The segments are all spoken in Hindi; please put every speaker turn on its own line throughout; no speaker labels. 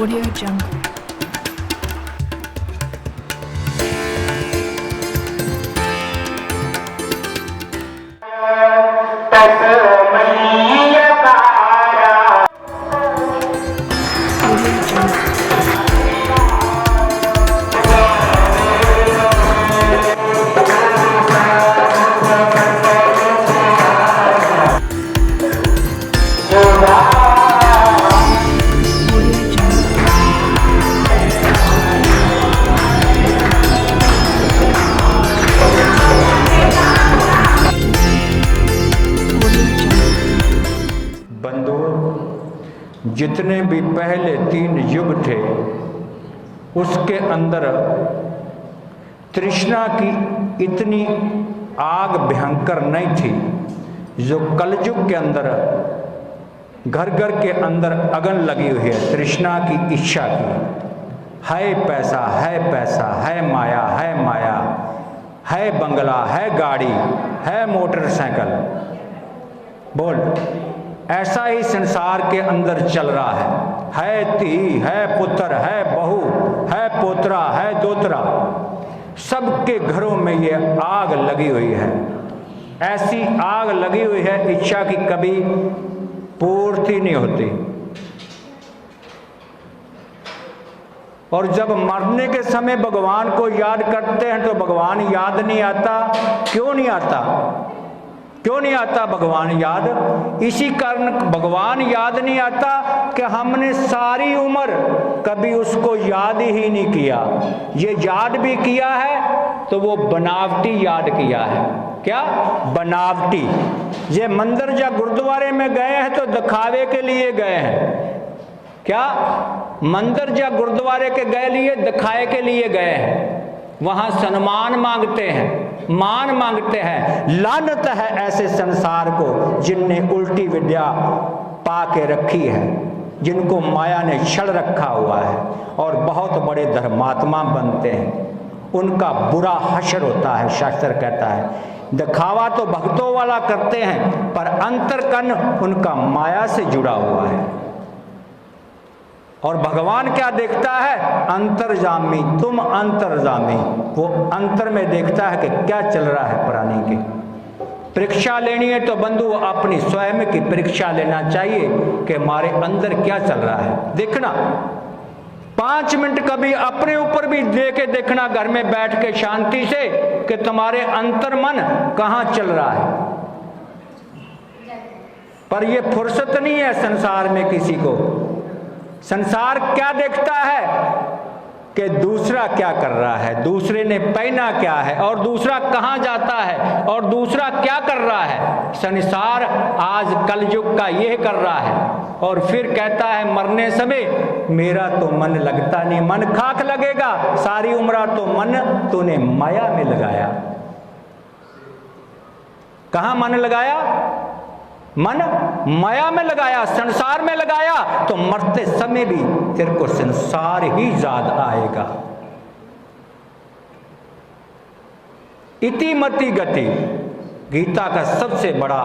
Audio Jungle. Audio Jungle. Audio Jungle. Audio Jungle.
बंधुओं, जितने भी पहले 3 युग थे उसके अंदर तृष्णा की इतनी आग भयंकर नहीं थी जो कलयुग के अंदर घर घर के अंदर अगन लगी हुई है तृष्णा की, इच्छा की। है पैसा, है माया, है बंगला, है गाड़ी, है मोटरसाइकिल। बोल, ऐसा ही संसार के अंदर चल रहा है धी, है पुत्र, है बहू, है पोतरा, है दोतरा, सबके घरों में ये आग लगी हुई है। ऐसी आग लगी हुई है, इच्छा की कभी पूर्ति नहीं होती। और जब मरने के समय भगवान को याद करते हैं तो भगवान याद नहीं आता। क्यों नहीं आता? क्यों नहीं आता भगवान याद? इसी कारण भगवान याद नहीं आता कि हमने सारी उम्र कभी उसको याद ही नहीं किया। ये याद भी किया है तो वो बनावटी याद किया है। क्या? बनावटी। ये मंदिर या गुरुद्वारे में गए हैं तो दिखावे के लिए गए हैं। क्या? मंदिर या गुरुद्वारे के गए लिए दिखाए के लिए गए हैं। वहां सम्मान मांगते हैं, मान मांगते हैं। लानत है ऐसे संसार को जिनने उल्टी विद्या पा के रखी है, जिनको माया ने छल रखा हुआ है और बहुत बड़े धर्मात्मा बनते हैं। उनका बुरा हश्र होता है। शास्त्र कहता है दिखावा तो भक्तों वाला करते हैं पर अंतर्कन उनका माया से जुड़ा हुआ है। और भगवान क्या देखता है? अंतर्जामी। तुम अंतर्जामी। वो अंतर में देखता है कि क्या चल रहा है प्राणी के। परीक्षा लेनी है तो बंधु अपनी स्वयं की परीक्षा लेना चाहिए कि हमारे अंदर क्या चल रहा है। देखना 5 मिनट कभी अपने ऊपर भी दे के देखना घर में बैठ के शांति से कि तुम्हारे अंतर मन कहाँ चल रहा है। पर ये फुर्सत नहीं है संसार में किसी को। संसार क्या देखता है कि दूसरा क्या कर रहा है, दूसरे ने पहना क्या है, और दूसरा कहाँ जाता है, और दूसरा क्या कर रहा है। संसार आज कलयुग का यह कर रहा है। और फिर कहता है मरने समय मेरा तो मन लगता नहीं। मन खाक लगेगा। सारी उम्र तो मन तूने माया में लगाया। कहाँ मन लगाया? मन माया में लगाया, संसार में लगाया। तो मरते समय भी तेरे को संसार ही याद आएगा। इति मति गति। गीता का सबसे बड़ा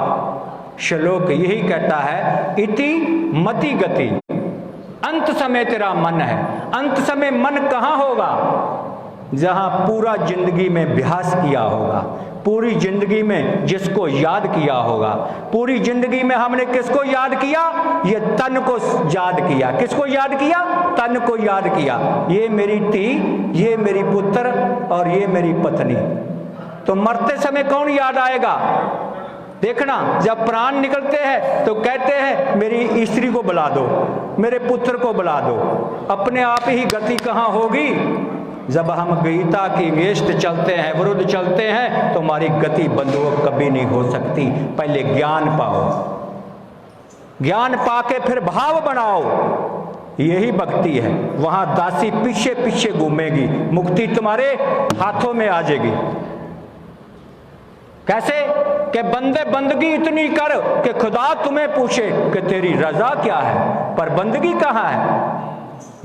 श्लोक यही कहता है इति मति गति। अंत समय तेरा मन है। अंत समय मन कहाँ होगा? जहां पूरा जिंदगी में अभ्यास किया होगा, पूरी जिंदगी में जिसको याद किया होगा। पूरी जिंदगी में हमने किसको याद किया? ये तन को याद किया। किसको याद किया? तन को याद किया। ये मेरी धी, ये मेरी पुत्र और ये मेरी पत्नी। तो मरते समय कौन याद आएगा? देखना जब प्राण निकलते हैं तो कहते हैं मेरी स्त्री को बुला दो, मेरे पुत्र को बुला दो। अपने आप ही गति कहाँ होगी? जब हम गीता की अगेंस्ट चलते हैं, विरुद्ध चलते हैं, तो हमारी गति बंधुओं कभी नहीं हो सकती। पहले ज्ञान पाओ, ज्ञान पाके फिर भाव बनाओ। यही भक्ति है। वहां दासी पीछे पीछे घूमेगी, मुक्ति तुम्हारे हाथों में आ जाएगी। कैसे? कि बंदे बंदगी इतनी कर कि खुदा तुम्हें पूछे कि तेरी रजा क्या है। पर बंदगी कहाँ है?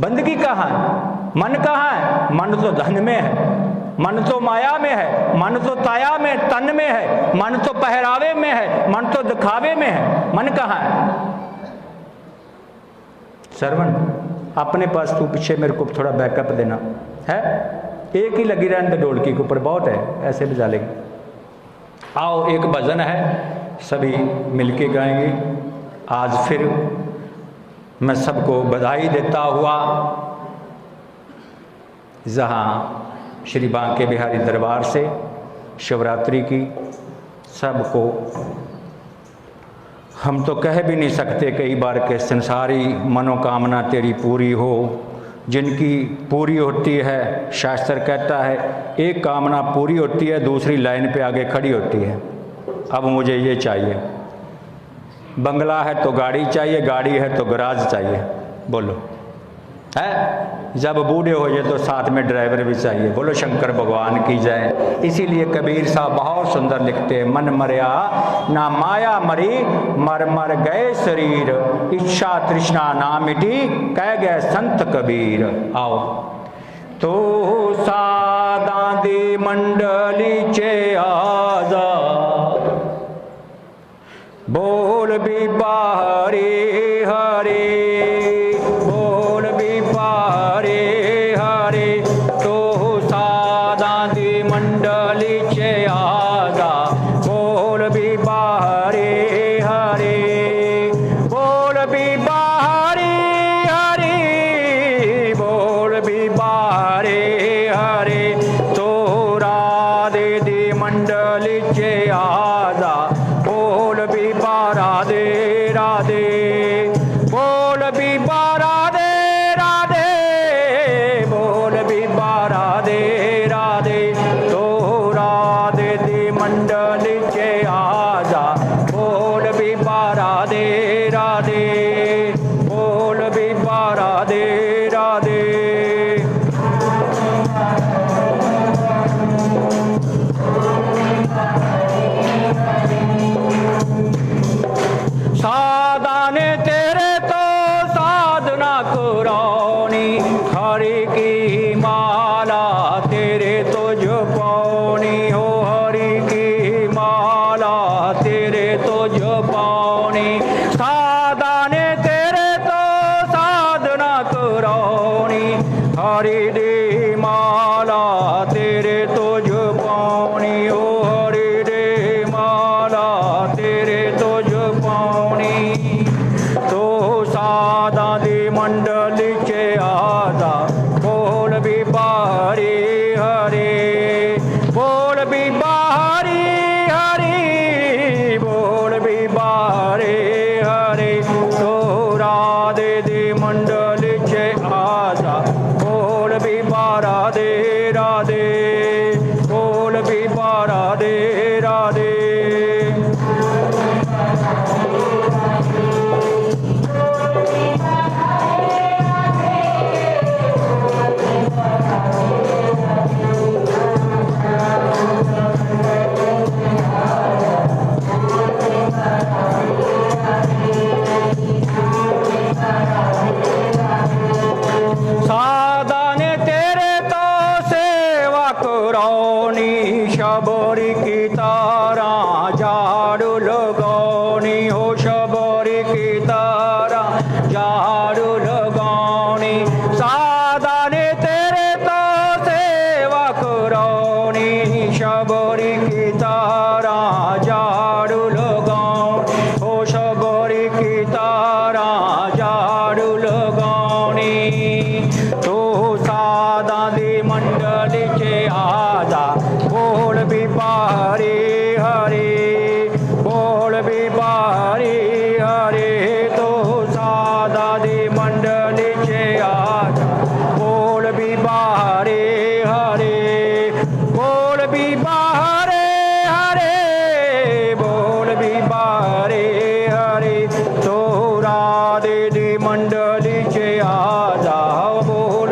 बंदगी कहाँ है? मन कहाँ है? मन तो धन में है, मन तो माया में है, मन तो ताया में, तन में है, मन तो पहरावे में है, मन तो दिखावे में है। मन कहाँ है? श्रवण। अपने पास तू पीछे मेरे को थोड़ा बैकअप देना है, एक ही लगी रहने दे ढोलकी के ऊपर, बहुत है, ऐसे बजा लेंगे। आओ एक भजन है, सभी मिलके गाएंगे। आज फिर मैं सबको बधाई देता हुआ, जहाँ श्री बांके बिहारी दरबार से शिवरात्रि की सबको हम तो कह भी नहीं सकते कई बार के संसारी मनोकामना तेरी पूरी हो। जिनकी पूरी होती है, शास्त्र कहता है एक कामना पूरी होती है, दूसरी लाइन पे आगे खड़ी होती है। अब मुझे ये चाहिए, बंगला है तो गाड़ी चाहिए, गाड़ी है तो गराज चाहिए, बोलो है। जब बूढ़े हो जाए तो साथ में ड्राइवर भी चाहिए, बोलो शंकर भगवान की जय। इसीलिए कबीर साहब बहुत सुंदर लिखते हैं, मन मरया ना माया मरी, मर मर गए शरीर, इच्छा तृष्णा ना मिटी, कह गए संत कबीर। आओ तो सादा दी मंडली चे आजा, बोल भी बाहरी हरे, मंडली चे आजा, बोल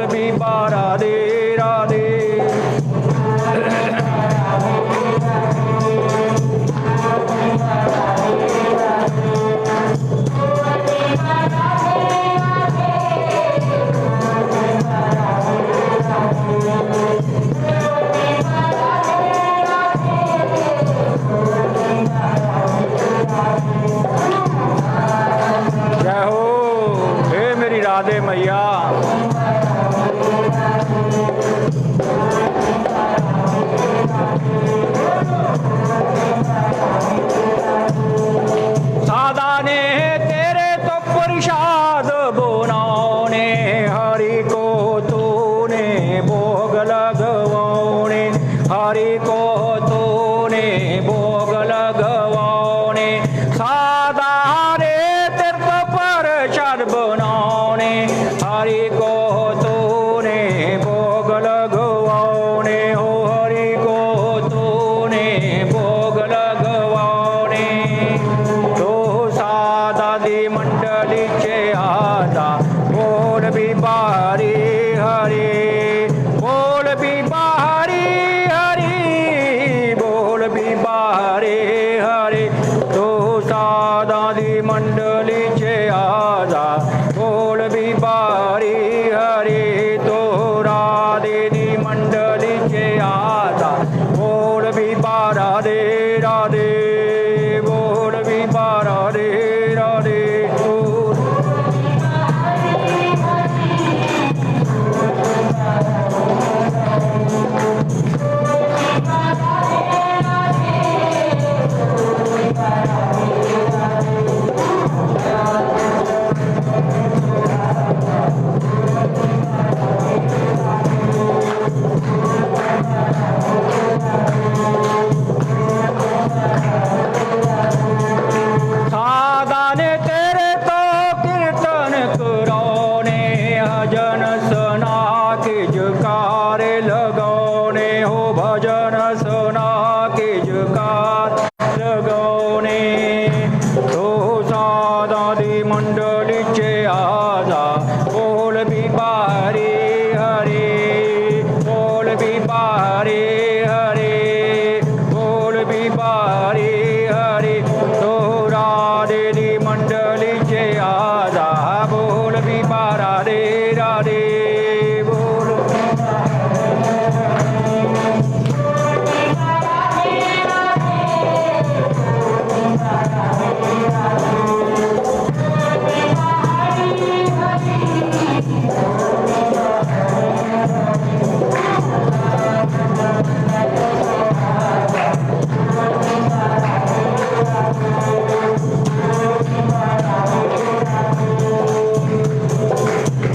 राधे बोल।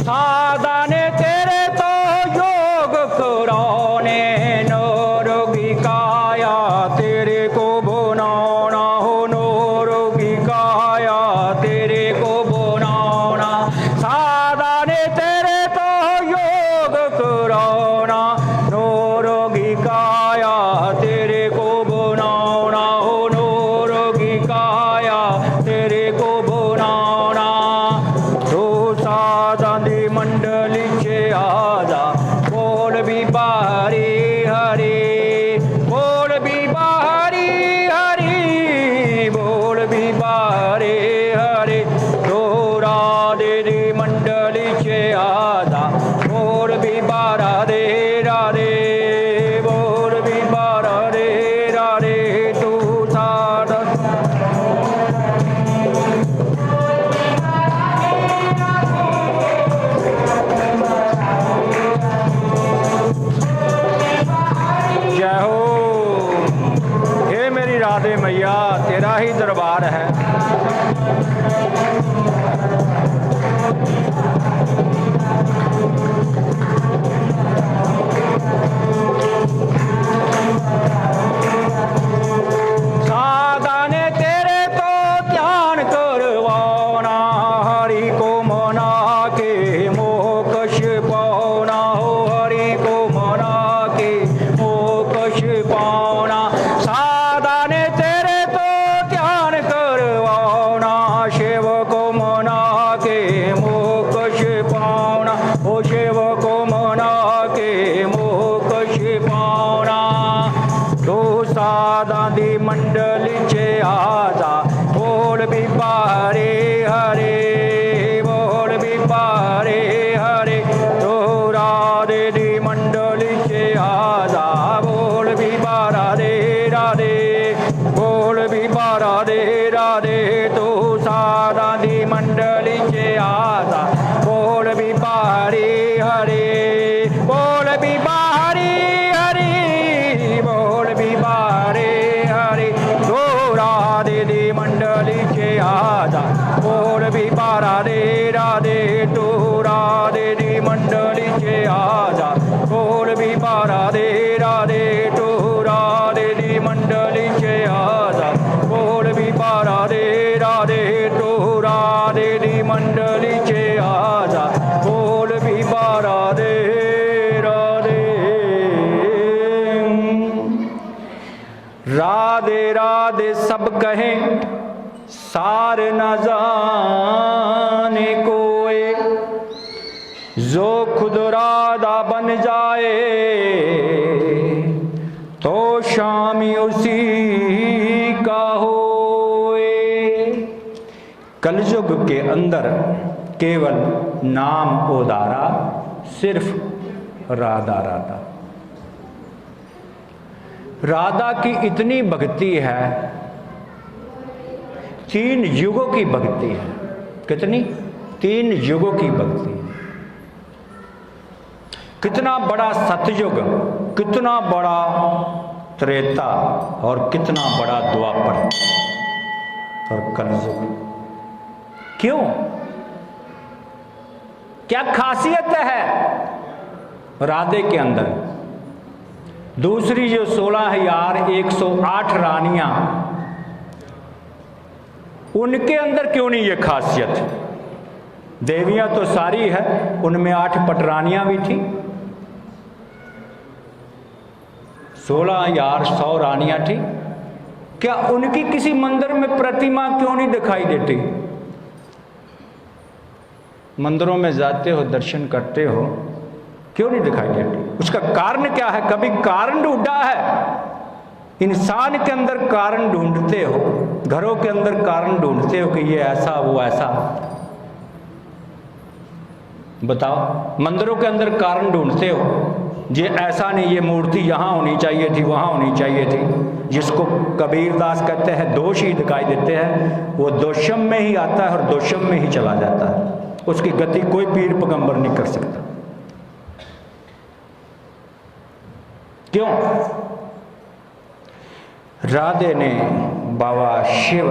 साधने तेरे तो योग कराने नरोगी काया तेरे को बनाना हो नरोगी काया तेरे को बनाना। साधने तेरे तो योग कराना नरोगी काया तेरे को बनाना हो नरोगी काया तेरे को बनाना। तो साधन मंडलीचे आजा बोल भी बारी हरी बोल भी बारी हरी बोल भी बारी हरी। तो राधे मंडलीचे आजा बोल भी बारा दे राधे बोल भी बारा दे राधे। तू साधन जय हो हे मेरी राधे मैया तेरा ही दरबार है। साधने तेरे तो ध्यान करवाना हरि को मना के मोक्ष पाना हो हरि को मना के मोक्ष पाना। साधने तेरे तो ध्यान करवाना शिव को मना के मोक्ष पाना हो शिव को मना के मोक्ष पाना। तो साधी मंडलीचे आजा बोल भी बारे हरे बोल भी बारे हरे। तो राधे दी मंडलीचे आजा बोल भी बारा दे राधे बोल भी बारा दे राधे। तो साधी मंडलीचे आजा बोल भी बारे हरे बोल भी बारी हरी बोल भी बारे हरे। तो राधे दी मंडलीचे आजा बोल भी बारा दे राधे। तो राधे दी मंडलीचे आजा बोल भी बारा दे राधे। तो राधे दी मंडलीचे आजा बोल भी बारा दे राधे। तो राधे दी मंडलीचे आजा बोल भी बारा दे राधे। राधे राधे सब कहें सार न जाने कोई जो खुद राधा बन जाए तो शामी उसी का होए। कलयुग के अंदर केवल नाम उदारा सिर्फ राधा राधा। राधा की इतनी भक्ति है 3 युगों की भक्ति है। कितनी 3 युगों की भक्ति है। कितना बड़ा सतयुग कितना बड़ा त्रेता और कितना बड़ा द्वापर और कलयुग। क्यों क्या खासियत है राधे के अंदर? दूसरी जो 16,108 रानियां उनके अंदर क्यों नहीं ये खासियत? देवियां तो सारी है, उनमें 8 पटरानियां भी थी, 16,100 रानियां थी। क्या उनकी किसी मंदिर में प्रतिमा क्यों नहीं दिखाई देती? मंदिरों में जाते हो, दर्शन करते हो, क्यों नहीं दिखाई देती? उसका कारण क्या है? कभी कारण ढूंढा है? इंसान के अंदर कारण ढूंढते हो, घरों के अंदर कारण ढूंढते हो कि ये ऐसा वो ऐसा, बताओ, मंदिरों के अंदर कारण ढूंढते हो, ये ऐसा नहीं, ये मूर्ति यहाँ होनी चाहिए थी, वहाँ होनी चाहिए थी। जिसको कबीरदास कहते हैं दोष ही दिखाई देते हैं, वो दोषम में ही आता है और दोषम में ही चला जाता है। उसकी गति कोई पीर पैगंबर नहीं कर सकता। क्यों? राधे ने बाबा शिव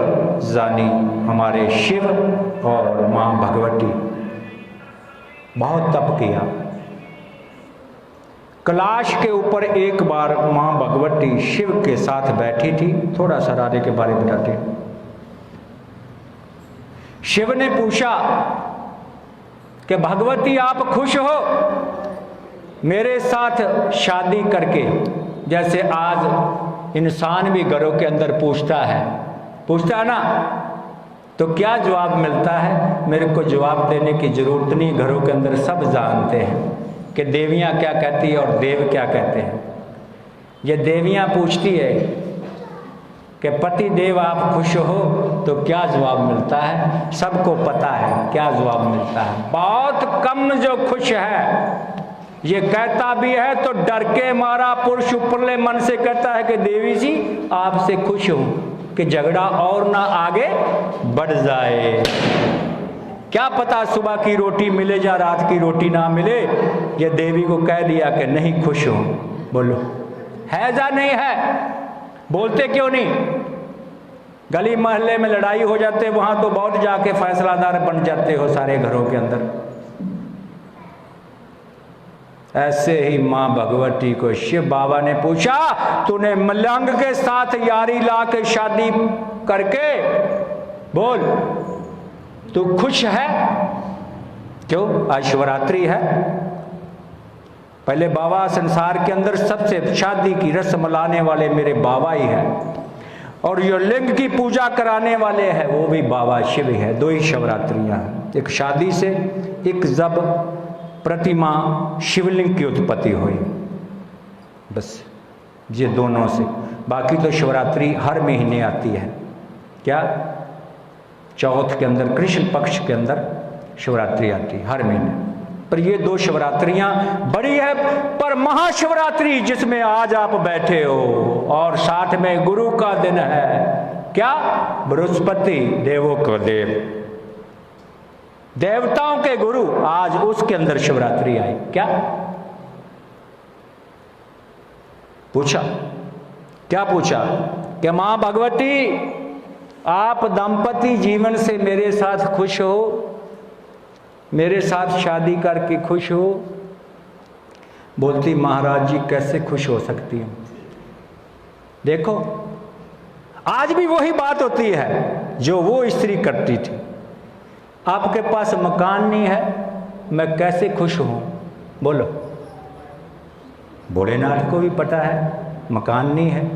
जानी, हमारे शिव और माँ भगवती बहुत तप किया। कैलाश के ऊपर एक बार माँ भगवती शिव के साथ बैठी थी। थोड़ा सा राधे के बारे में बताते हैं। शिव ने पूछा कि भगवती आप खुश हो मेरे साथ शादी करके? जैसे आज इंसान भी घरों के अंदर पूछता है ना, तो क्या जवाब मिलता है? मेरे को जवाब देने की जरूरत नहीं, घरों के अंदर सब जानते हैं कि देवियाँ क्या कहती है और देव क्या कहते हैं। ये देवियाँ पूछती है कि पति देव आप खुश हो, तो क्या जवाब मिलता है? सबको पता है क्या जवाब मिलता है। बहुत कम जो खुश है। ये कहता भी है तो डर के मारा पुरुष उपरले मन से कहता है कि देवी जी आपसे खुश हूं कि झगड़ा और ना आगे बढ़ जाए। क्या पता सुबह की रोटी मिले या रात की रोटी ना मिले। ये देवी को कह दिया कि नहीं खुश हूं। बोलो है या नहीं है? बोलते क्यों नहीं? गली मोहल्ले में लड़ाई हो जाते वहां तो बहुत जाके फैसलादार बन जाते हो सारे घरों के अंदर। ऐसे ही माँ भगवती को शिव बाबा ने पूछा, तूने मलंग के साथ यारी ला के शादी करके बोल तू खुश है? क्यों? आज शिवरात्रि है। पहले बाबा संसार के अंदर सबसे शादी की रस्म लाने वाले मेरे बाबा ही हैं, और जो लिंग की पूजा कराने वाले हैं वो भी बाबा शिव ही है। दो ही शिवरात्रियां हैं, एक शादी से, एक जब प्रतिमा शिवलिंग की उत्पत्ति हुई, बस ये दोनों से। बाकी तो शिवरात्रि हर महीने आती है। क्या? चौथ के अंदर, कृष्ण पक्ष के अंदर शिवरात्रि आती है हर महीने। पर ये दो शिवरात्रियां बड़ी है। पर महाशिवरात्रि जिसमें आज आप बैठे हो और साथ में गुरु का दिन है, क्या? बृहस्पति देवों का देव, देवताओं के गुरु, आज उसके अंदर शिवरात्रि आई। क्या पूछा? क्या पूछा कि मां भगवती आप दाम्पत्य जीवन से मेरे साथ खुश हो? मेरे साथ शादी करके खुश हो? बोलती महाराज जी कैसे खुश हो सकती हूं। देखो आज भी वही बात होती है जो वो स्त्री करती थी। आपके पास मकान नहीं है, मैं कैसे खुश हूं? बोलो। भोलेनाथ को भी पता है मकान नहीं है।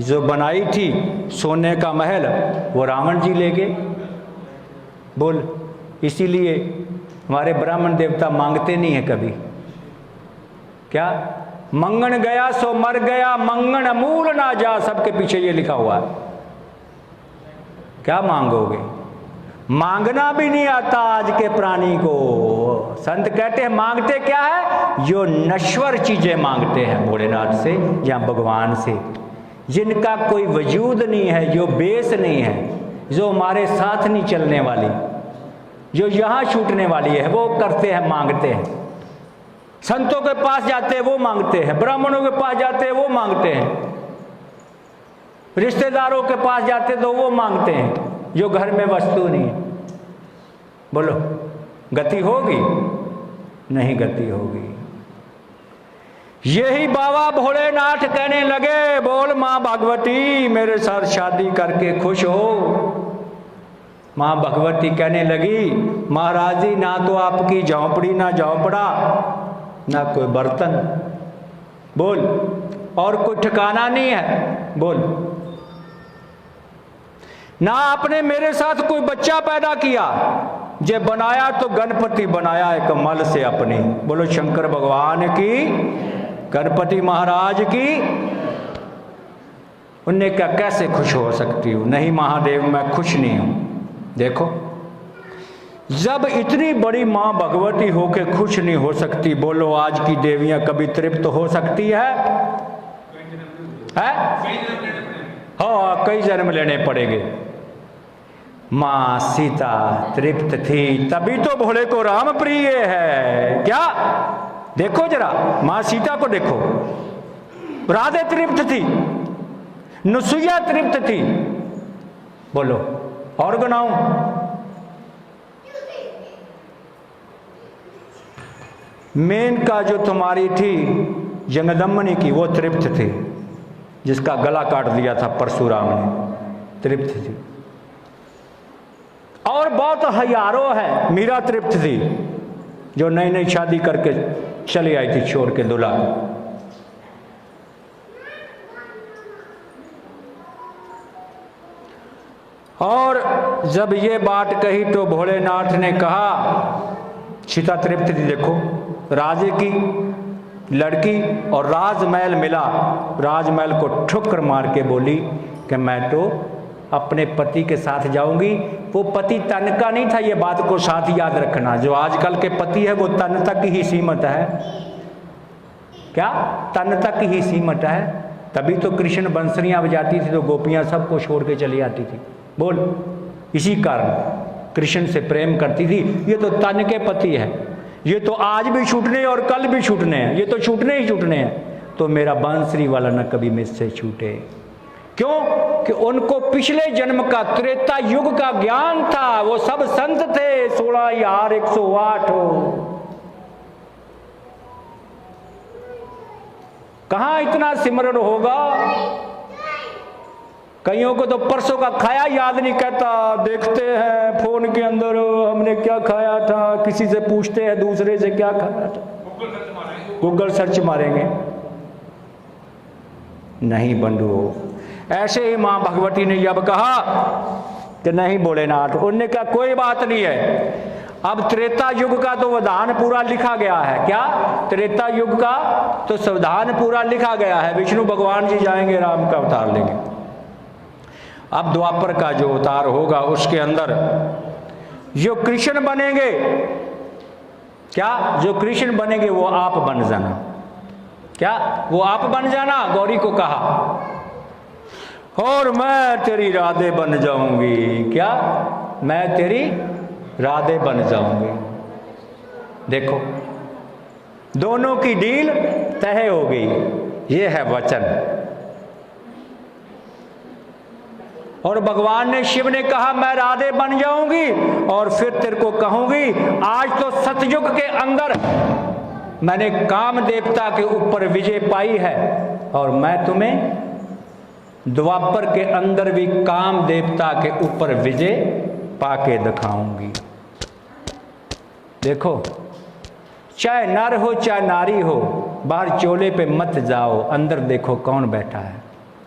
जो बनाई थी सोने का महल वो रावण जी ले गए। बोल, इसीलिए हमारे ब्राह्मण देवता मांगते नहीं है कभी। क्या? मंगन गया सो मर गया, मंगन मूल ना जा, सबके पीछे ये लिखा हुआ है। क्या मांगोगे? मांगना भी नहीं आता आज के प्राणी को। संत कहते हैं मांगते क्या है? जो नश्वर चीजें मांगते हैं भोलेनाथ से या भगवान से, जिनका कोई वजूद नहीं है, जो बेस नहीं है, जो हमारे साथ नहीं चलने वाली, जो यहाँ छूटने वाली है, वो करते हैं, मांगते हैं। संतों के पास जाते हैं वो मांगते हैं, ब्राह्मणों के पास जाते हैं वो मांगते हैं, रिश्तेदारों के पास जाते तो वो मांगते हैं, जो घर में वस्तु नहीं है। बोलो गति होगी? नहीं गति होगी। यही बाबा भोलेनाथ कहने लगे, बोल मां भगवती मेरे साथ शादी करके खुश हो। मां भगवती कहने लगी, महाराज जी ना तो आपकी झोंपड़ी ना झोंपड़ा ना कोई बर्तन, बोल, और कोई ठिकाना नहीं है, बोल, ना आपने मेरे साथ कोई बच्चा पैदा किया, जे बनाया तो गणपति बनाया एक मल से अपनी। बोलो शंकर भगवान की, गणपति महाराज की। उनने क्या कैसे खुश हो सकती हूँ? नहीं महादेव मैं खुश नहीं हूं। देखो जब इतनी बड़ी मां भगवती होके खुश नहीं हो सकती, बोलो आज की देवियां कभी तृप्त हो सकती है? हाँ, कई जन्म लेने पड़ेंगे। मां सीता तृप्त थी, तभी तो भोले को राम प्रिय है। क्या देखो जरा, मां सीता को देखो, राधे तृप्त थी, नुसुईया तृप्त थी। बोलो और गुनाऊं? मेनका जो तुम्हारी थी जंगदम्मनी की, वो तृप्त थी, जिसका गला काट दिया था परशुराम ने, तृप्त थी। और बहुत हजारों है। मीरा तृप्त थी, जो नई नई शादी करके चली आई थी छोड़ के दूल्हा। और जब ये बात कही तो भोलेनाथ ने कहा, सीता तृप्त थी, देखो राजे की लड़की और राजमहल मिला, राजमहल को ठुकर मार के बोली कि मैं तो अपने पति के साथ जाऊंगी। वो पति तन का नहीं था, ये बात को साथ याद रखना। जो आजकल के पति है वो तन तक ही सीमित है। क्या तन तक ही सीमित है? तभी तो कृष्ण बंसुरियां बजाती थी तो गोपियां सबको छोड़ के चली आती थी। बोल, इसी कारण कृष्ण से प्रेम करती थी। ये तो तन के पति है, ये तो आज भी छूटने और कल भी छूटने हैं, ये तो छूटने ही छूटने हैं। तो मेरा बांसुरी वाला न कभी मुझसे छूटे। क्यों? कि उनको पिछले जन्म का त्रेता युग का ज्ञान था। वो सब संत थे, 16,108 कहां इतना सिमरन होगा? कईयों को तो परसों का खाया याद नहीं कहता। देखते हैं फोन के अंदर हमने क्या खाया था, किसी से पूछते हैं दूसरे से क्या खाया था, गूगल सर्च मारेंगे। नहीं बंधुओं, ऐसे ही मां भगवती ने जब कहा कि नहीं भोलेनाथ, उन्होंने कहा कोई बात नहीं है। अब त्रेता युग का तो विधान पूरा लिखा गया है। क्या? त्रेता युग का तो संविधान पूरा लिखा गया है। विष्णु भगवान जी जाएंगे, राम का अवतार लेंगे। अब द्वापर का जो अवतार होगा उसके अंदर जो कृष्ण बनेंगे, क्या जो कृष्ण बनेंगे वो आप बन जाना। क्या वो आप बन जाना? गौरी को कहा, और मैं तेरी राधे बन जाऊंगी। क्या? मैं तेरी राधे बन जाऊंगी। देखो, दोनों की डील तय हो गई। ये है वचन। और भगवान ने, शिव ने कहा मैं राधे बन जाऊंगी और फिर तेरे को कहूंगी, आज तो सतयुग के अंदर मैंने काम देवता के ऊपर विजय पाई है और मैं तुम्हें द्वापर के अंदर भी काम देवता के ऊपर विजय पाके दिखाऊंगी। देखो, चाहे नर हो चाहे नारी हो, बाहर चोले पे मत जाओ, अंदर देखो कौन बैठा है।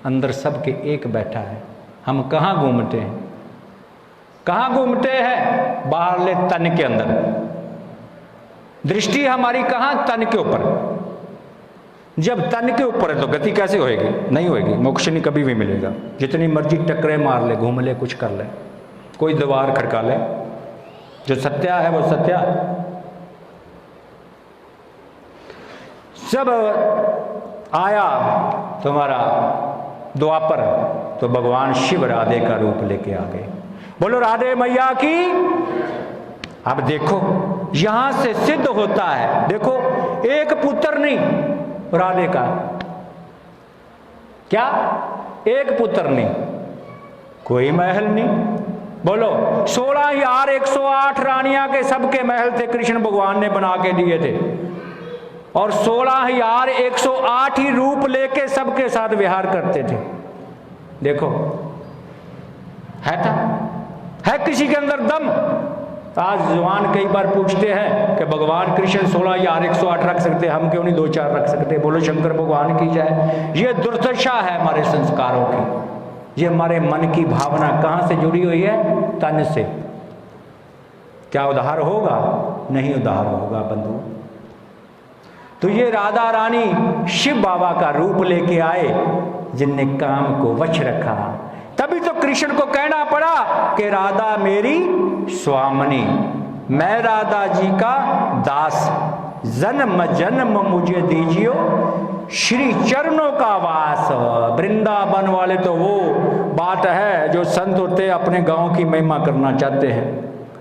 अंदर सबके एक बैठा है। हम कहाँ घूमते हैं? कहाँ घूमते हैं? बाहरले तन के अंदर। दृष्टि हमारी कहाँ? तन के ऊपर। जब तन के ऊपर है तो गति कैसे होएगी? नहीं होएगी। मोक्ष नहीं कभी भी मिलेगा। जितनी मर्जी टकरे मार ले, घूम ले, कुछ कर ले, कोई द्वार खड़का ले, जो सत्या है वो सत्या। जब आया तुम्हारा द्वापर तो भगवान शिव राधे का रूप लेके आ गए। बोलो राधे मैया की। अब देखो, यहां से सिद्ध होता है, देखो एक पुत्र नहीं राधे का। क्या? एक पुत्र नहीं, कोई महल नहीं। बोलो, 16,108 रानियां के सबके महल थे, कृष्ण भगवान ने बना के दिए थे। और 16,108 ही रूप लेके सबके साथ विहार करते थे। देखो, है था? है किसी के अंदर दम? आज जवान कई बार पूछते हैं कि भगवान कृष्ण 16,108 रख सकते, हम क्यों नहीं 2-4 रख सकते? बोलो शंकर भगवान की जाए। ये दुर्दशा है हमारे संस्कारों की। ये हमारे मन की भावना कहां से जुड़ी हुई है? तन से। क्या उद्धार होगा? नहीं उद्धार होगा बंधु। तो ये राधा रानी शिव बाबा का रूप लेके आए, जिनने काम को वश रखा। तभी तो कृष्ण को कहना पड़ा कि राधा मेरी स्वामिनी। मैं राधा जी का दास, जन्म जन्म मुझे दीजियो श्री चरणों का वास। वृंदावन वाले तो वो बात है जो संत होते अपने गांव की महिमा करना चाहते हैं।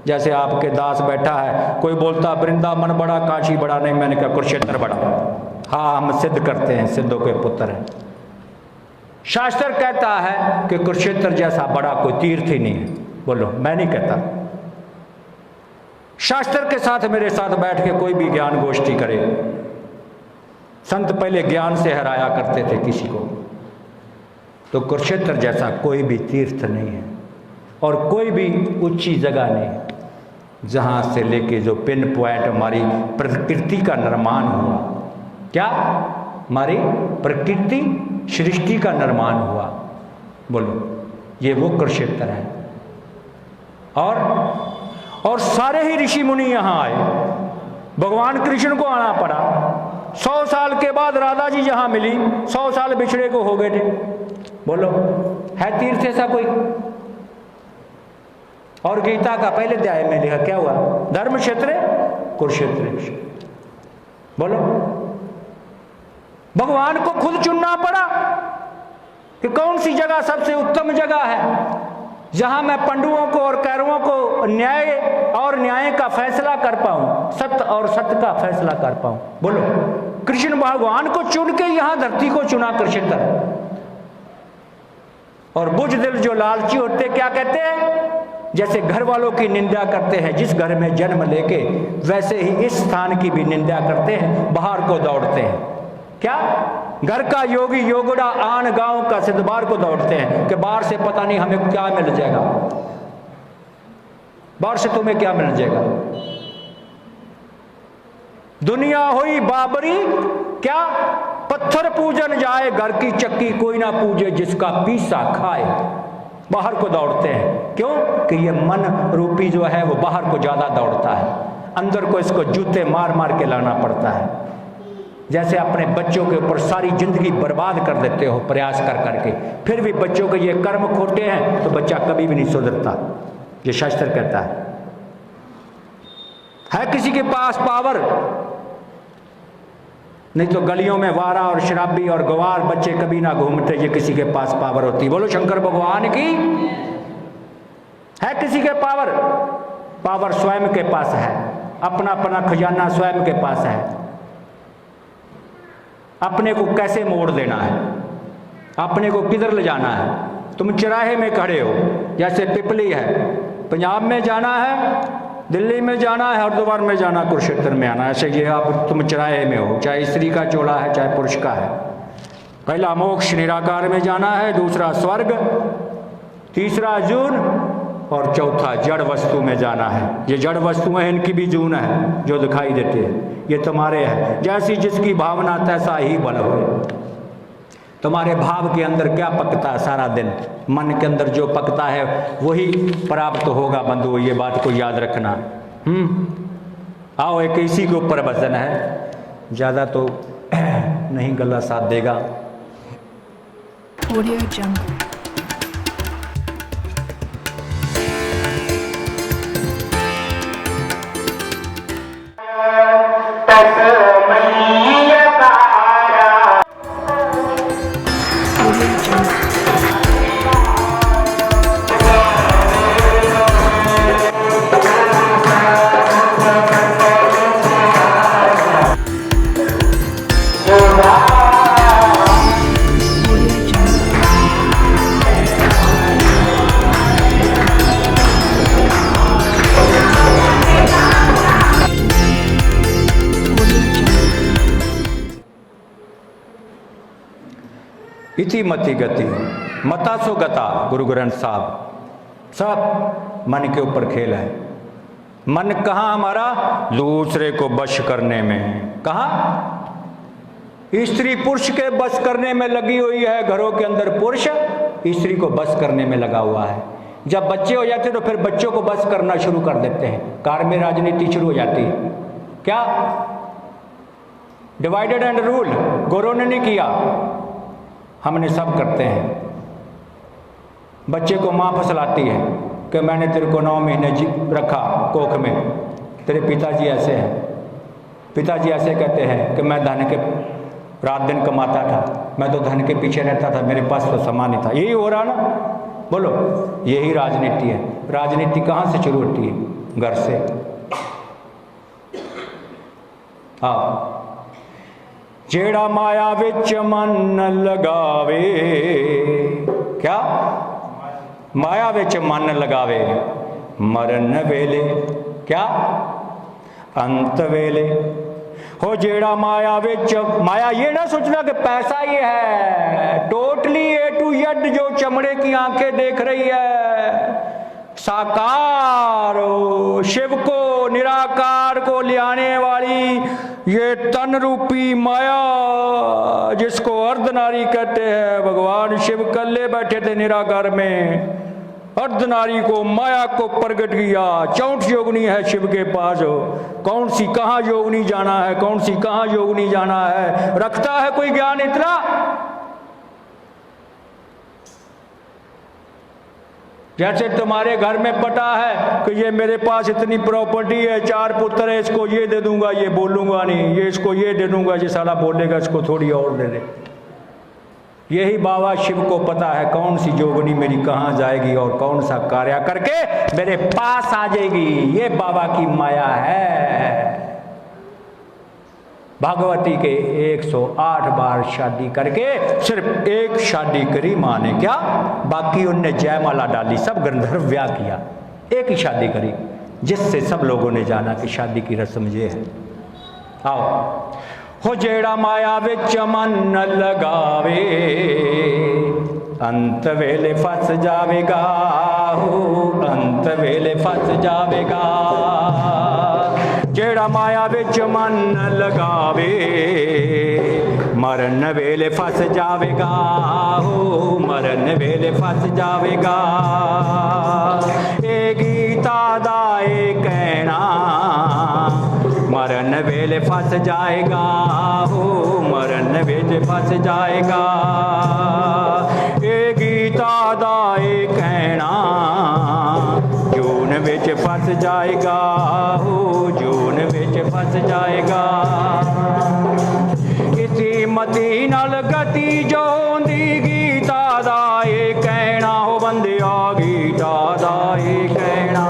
जैसे आपके दास बैठा है, कोई बोलता वृंदावन बड़ा, काशी बड़ा, नहीं, मैंने कहा कुरुक्षेत्र बड़ा। हाँ, हम सिद्ध करते हैं, सिद्धों के पुत्र हैं। शास्त्र कहता है कि कुरुक्षेत्र जैसा बड़ा कोई तीर्थ ही नहीं है। बोलो, मैं नहीं कहता। शास्त्र के साथ मेरे साथ बैठ के कोई भी ज्ञान गोष्ठी करे। संत पहले ज्ञान से हराया करते थे किसी को। तो कुरुक्षेत्र जैसा कोई भी तीर्थ नहीं है और कोई भी ऊंची जगह नहीं है जहां से लेके जो पिन पॉइंट हमारी प्रकृति का निर्माण हुआ। क्या? हमारी प्रकृति सृष्टि का निर्माण हुआ। बोलो, ये वो कुरुक्षेत्र है। और सारे ही ऋषि मुनि यहां आए। भगवान कृष्ण को आना पड़ा। 100 साल के बाद राधा जी यहां मिली, 100 साल बिछड़े को हो गए थे। बोलो, है तीर्थ ऐसा कोई? और गीता का पहले अध्याय में लिखा क्या हुआ? धर्म क्षेत्र कुरुक्षेत्र। बोलो, भगवान को खुद चुनना पड़ा कि कौन सी जगह सबसे उत्तम जगह है जहां मैं पंडुओं को और कैरवों को न्याय का फैसला कर पाऊं, सत्य और सत्य का फैसला कर पाऊं। बोलो, कृष्ण भगवान को चुन के यहां धरती को चुना कुरुक्षेत्र। और बुझदिल जो लालची होते क्या कहते हैं? जैसे घर वालों की निंदा करते हैं जिस घर में जन्म लेके, वैसे ही इस स्थान की भी निंदा करते हैं, बाहर को दौड़ते हैं। क्या? घर का योगी योगड़ा आन गांव का सिद्धबार को दौड़ते हैं कि बाहर से पता नहीं हमें क्या मिल जाएगा, बाहर से तुम्हें क्या मिल जाएगा। दुनिया हुई बाबरी, क्या? पत्थर पूजन जाए, घर की चक्की कोई ना पूजे, जिसका पीसा खाए। बाहर को दौड़ते हैं। क्यों? कि ये मन रूपी जो है वो बाहर को ज्यादा दौड़ता है, अंदर को इसको जूते मार मार के लाना पड़ता है। जैसे अपने बच्चों के ऊपर सारी जिंदगी बर्बाद कर देते हो प्रयास कर करके, फिर भी बच्चों के ये कर्म खोटे हैं तो बच्चा कभी भी नहीं सुधरता। ये शास्त्र कहता है किसी के पास पावर? नहीं तो गलियों में वारा और शराबी और गवार बच्चे कभी ना घूमते, ये किसी के पास पावर होती। बोलो शंकर भगवान की। है किसी के पावर? पावर स्वयं के पास है, अपना अपना खजाना स्वयं के पास है। अपने को कैसे मोड़ देना है, अपने को किधर ले जाना है। तुम चौराहे में खड़े हो, जैसे पिपली है, पंजाब में जाना है, दिल्ली में जाना है, हरिद्वार में जाना, कुरुक्षेत्र में आना, ऐसे ये आप तुम चौराहे में हो, चाहे स्त्री का चोला है चाहे पुरुष का है। पहला मोक्ष निराकार में जाना है, दूसरा स्वर्ग, तीसरा जून और चौथा जड़ वस्तु में जाना है। ये जड़ वस्तुएं इनकी भी जून है जो दिखाई देते हैं, ये तुम्हारे हैं। जैसी जिसकी भावना तैसा ही बल हो। तुम्हारे भाव के अंदर क्या पकता है सारा दिन, मन के अंदर जो पकता है वही प्राप्त होगा बंधु, ये बात को याद रखना। आओ, एक इसी के ऊपर वचन है, ज्यादा तो नहीं गला साथ देगा।
Audio Jungle.
इति मति गति मता सो गता। गुरु ग्रंथ साहब सब मन के ऊपर खेल है। मन कहाँ हमारा? दूसरे को वश करने में। कहाँ? स्त्री पुरुष के बस करने में लगी हुई है। घरों के अंदर पुरुष स्त्री को बस करने में लगा हुआ है। जब बच्चे हो जाते तो फिर बच्चों को बस करना शुरू कर देते हैं। कार में राजनीति शुरू हो जाती है। क्या? डिवाइडेड एंड रूल गोरों ने नहीं किया, हमने सब करते हैं। बच्चे को माँ फसलाती है कि मैंने तेरे को 9 महीने रखा कोख में, तेरे पिताजी ऐसे हैं, पिताजी ऐसे कहते हैं कि मैं धन के रात दिन कमाता था, मैं तो धन के पीछे रहता था, मेरे पास तो सामान ही था। यही हो रहा ना, बोलो, यही राजनीति है। राजनीति कहाँ से शुरू होती है? घर से। हाँ, जेड़ा माया विच मन न लगावे, क्या? माया विच मन लगावे, मरन वेले, क्या? अंत वेले। हो जेड़ा माया विच, माया ये ना सोचना कि पैसा ही है, टोटली ए टू जेड जो चमड़े की आंखें देख रही है, साकार शिव को, निराकार को लियाने वाली ये तन रूपी माया, जिसको अर्धनारी कहते हैं। भगवान शिव कल्ले बैठे थे निराकार में, अर्धनारी को, माया को प्रकट किया। 64 योगिनी है शिव के पास, कौन सी कहाँ योगिनी जाना है, कौन सी कहाँ योगिनी जाना है, रखता है कोई ज्ञान इतना? जैसे तुम्हारे घर में पता है कि ये मेरे पास इतनी प्रॉपर्टी है, 4 पुत्र है, इसको ये दे दूंगा, ये बोलूंगा नहीं, ये इसको ये दे दूंगा, ये साला बोलेगा इसको थोड़ी और दे दे। यही बाबा शिव को पता है कौन सी जोगनी मेरी कहाँ जाएगी और कौन सा कार्य करके मेरे पास आ जाएगी। ये बाबा की माया है। भगवती के 108 बार शादी करके सिर्फ एक शादी करी माँ ने, क्या? बाकी उनने जयमाला डाली, सब गंधर्व ब्याह किया, एक ही शादी करी, जिससे सब लोगों ने जाना कि शादी की रस्म ये है। आओ, हो जेड़ा माया विच मन न लगावे, अंत वेले फस जावेगा, हो अंत वेले फस जावेगा। जेड़ा माया विच मन न लगावे, मरन वेले फस जावेगा, हो मरन वेले फस जावेगा। ए गीता दा ए कहना, मरन वेले फस जाएगा, हो मरन वेले फस जाएगा। ए गीता दा ए कहना, जून विच फस जाएगा, हो जून विच फस जाएगा। इसी मती नाल गति जो होंदी, गीता दा ए कहना, हो बंदिया गीता दा ए कहना।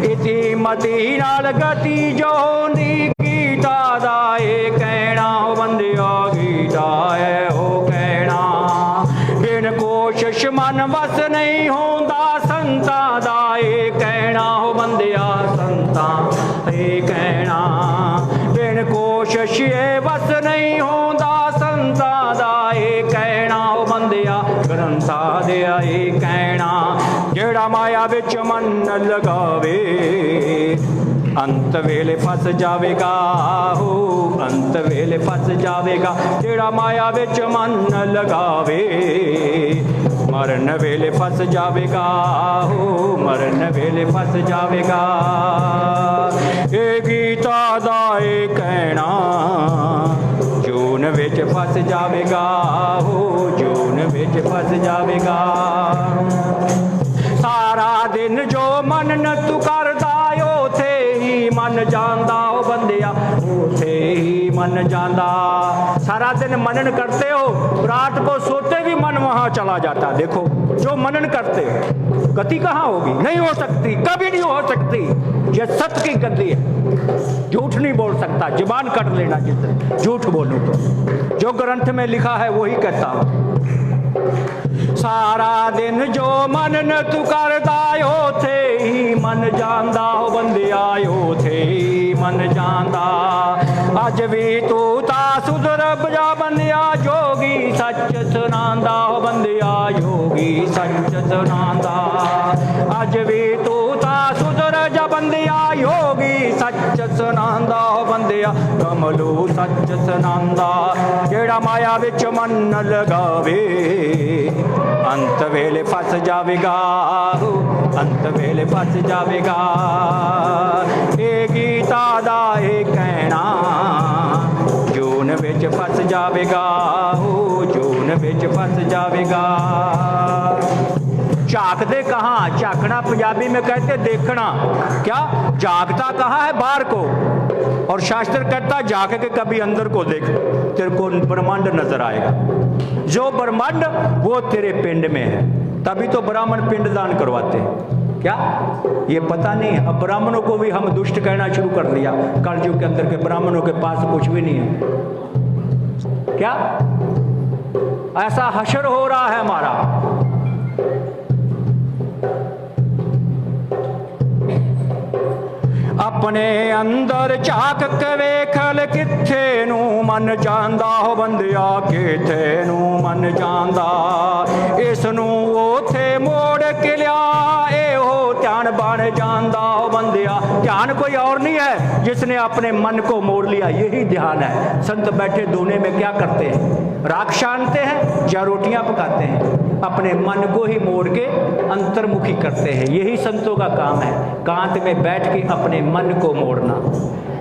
इसी मती नाल गति जो होंदी, गीता दा ए कहना, हो बंदिया गीता है हो कहना। बिन कोशिश मन वस नहीं होंदा, संता दा ए कहना, हो बंदिया संता ए कहना। बिन कोशिश ए वस नहीं होंदा, संता दा ए कहना, हो बंदिया ग्रंथा दे ए कहना। जेड़ा माया विच मन न लगावे, अंत वेले फस जावेगा, हो अंत वेले फस जावेगा। जेड़ा माया विच मन न लगावे, मरन वेले फस जावेगा, हो मरन वेले फस जावेगा। ए गीता दा ए कहना, जून विच फस जावेगा, हो जून विच फस जावेगा। सारा दिन जो मन न तू करदा, ओथे ही मन जांदा, हो बंदिया ओथे ही मन जांदा। सारा दिन मनन करते हो, रात को सोते भी मन वहां चला जाता। देखो जो मनन करते हो, गति कहाँ होगी? नहीं हो सकती, कभी नहीं हो सकती। ये सत्य की गति है, झूठ नहीं बोल सकता। जुबान कट लेना जिससे झूठ बोलूं तो, जो ग्रंथ में लिखा है वही कहता हूं। सारा दिन जो मन न तू करदा, ओथे ही मन जांदा, हो बंदिया ओथे ही मन जांदा। अज भी तू ता सुधर बजा बंदिया, जोगी सच सुनांदा, हो बंदिया योगी सच सुनांदा। अज भी तू ता सुधर जा बंदिया, योगी सच सुनांदा, हो बंदिया कमलू सच सुनांदा। जेड़ा माया विच मन न लगावे, अंत वेले फस जावेगा, हो अंत वेले फस जावेगा। ए गीता दा ए कहना, जून विच फस जावेगा, हो जून विच फस जावेगा। झाकते कहाँ, झाकना पंजाबी में कहते देखना, क्या झाकता कहाँ है बाहर को, और शास्त्र कहता झाक के कभी अंदर को देख, तेरे को ब्रह्मांड नजर आएगा। जो ब्रह्मांड वो तेरे पिंड में है, तभी तो ब्राह्मण पिंड दान करवाते हैं। क्या ये पता नहीं है? अब ब्राह्मणों को भी हम दुष्ट कहना शुरू कर दिया। कलयुग के अंदर के ब्राह्मणों के पास कुछ भी नहीं है। क्या ऐसा हशर हो रहा है हमारा? अपने अंदर झाक के वेखल किथे नू मन जांदा हो बंदिया, किथे नू मन जांदा, इस नू ओथे मोड़ के लिया, ए हो ध्यान बन जांदा हो बंदिया। ध्यान कोई और नहीं है, जिसने अपने मन को मोड़ लिया, यही ध्यान है। संत बैठे धोने में क्या करते हैं? राख छानते हैं या रोटियां पकाते हैं? अपने मन को ही मोड़ के अंतर्मुखी करते हैं। यही संतों का काम है, कांत में बैठ के अपने मन को मोड़ना।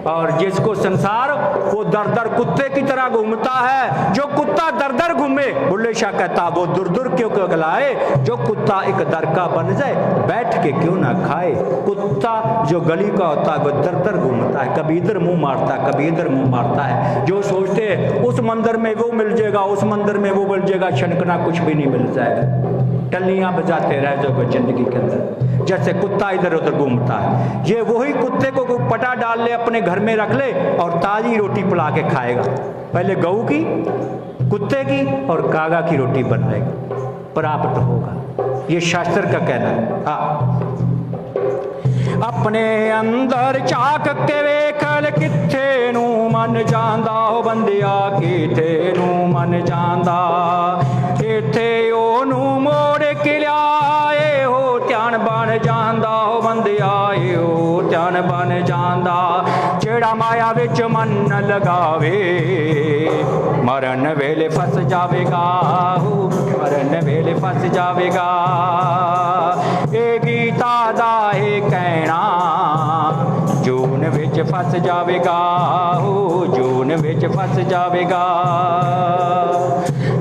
और जिसको संसार वो दर दर कुत्ते की तरह घूमता है, जो कुत्ता दर दर घूमे, बुल्ले शाह कहता वो दूर दूर क्यों कहलाए, जो कुत्ता एक दर का बन जाए, बैठ के क्यों ना खाए। कुत्ता जो गली का होता है वो दर दर घूमता है, कभी इधर मुंह मारता है, कभी इधर मुंह मारता है। जो सोचते हैं उस मंदिर में वो मिल जाएगा, उस मंदिर में वो मिल जाएगा, छनकना कुछ भी नहीं मिल जाएगा। टल्लियां बजाते रह जाओगे जिंदगी के अंदर, जैसे कुत्ता इधर उधर घूमता है। ये वही कुत्ते को पटा डाल ले, अपने घर में रख ले और ताजी रोटी पिला के खाएगा। पहले गऊ की, कुत्ते की और कागा की रोटी बनाएगा, प्राप्त होगा। ये शास्त्र का कहना है। हाँ, अपने अंदर झाक के वेखल किथे नू मन जांदा हो बंदिया, किथे नू मन जांदा, किथे ओनू मोड़ के लियाए हो ध्यान बन जांदा हो बंदिया, हो ध्यान बन जांदा। जेड़ा माया विच मन न लगावे, मरण वेले फस जावेगा, मरण वेले फस जावेगा। ए गीता दा ए कहना, जून विच फस जावेगा, जून विच फस जावेगा।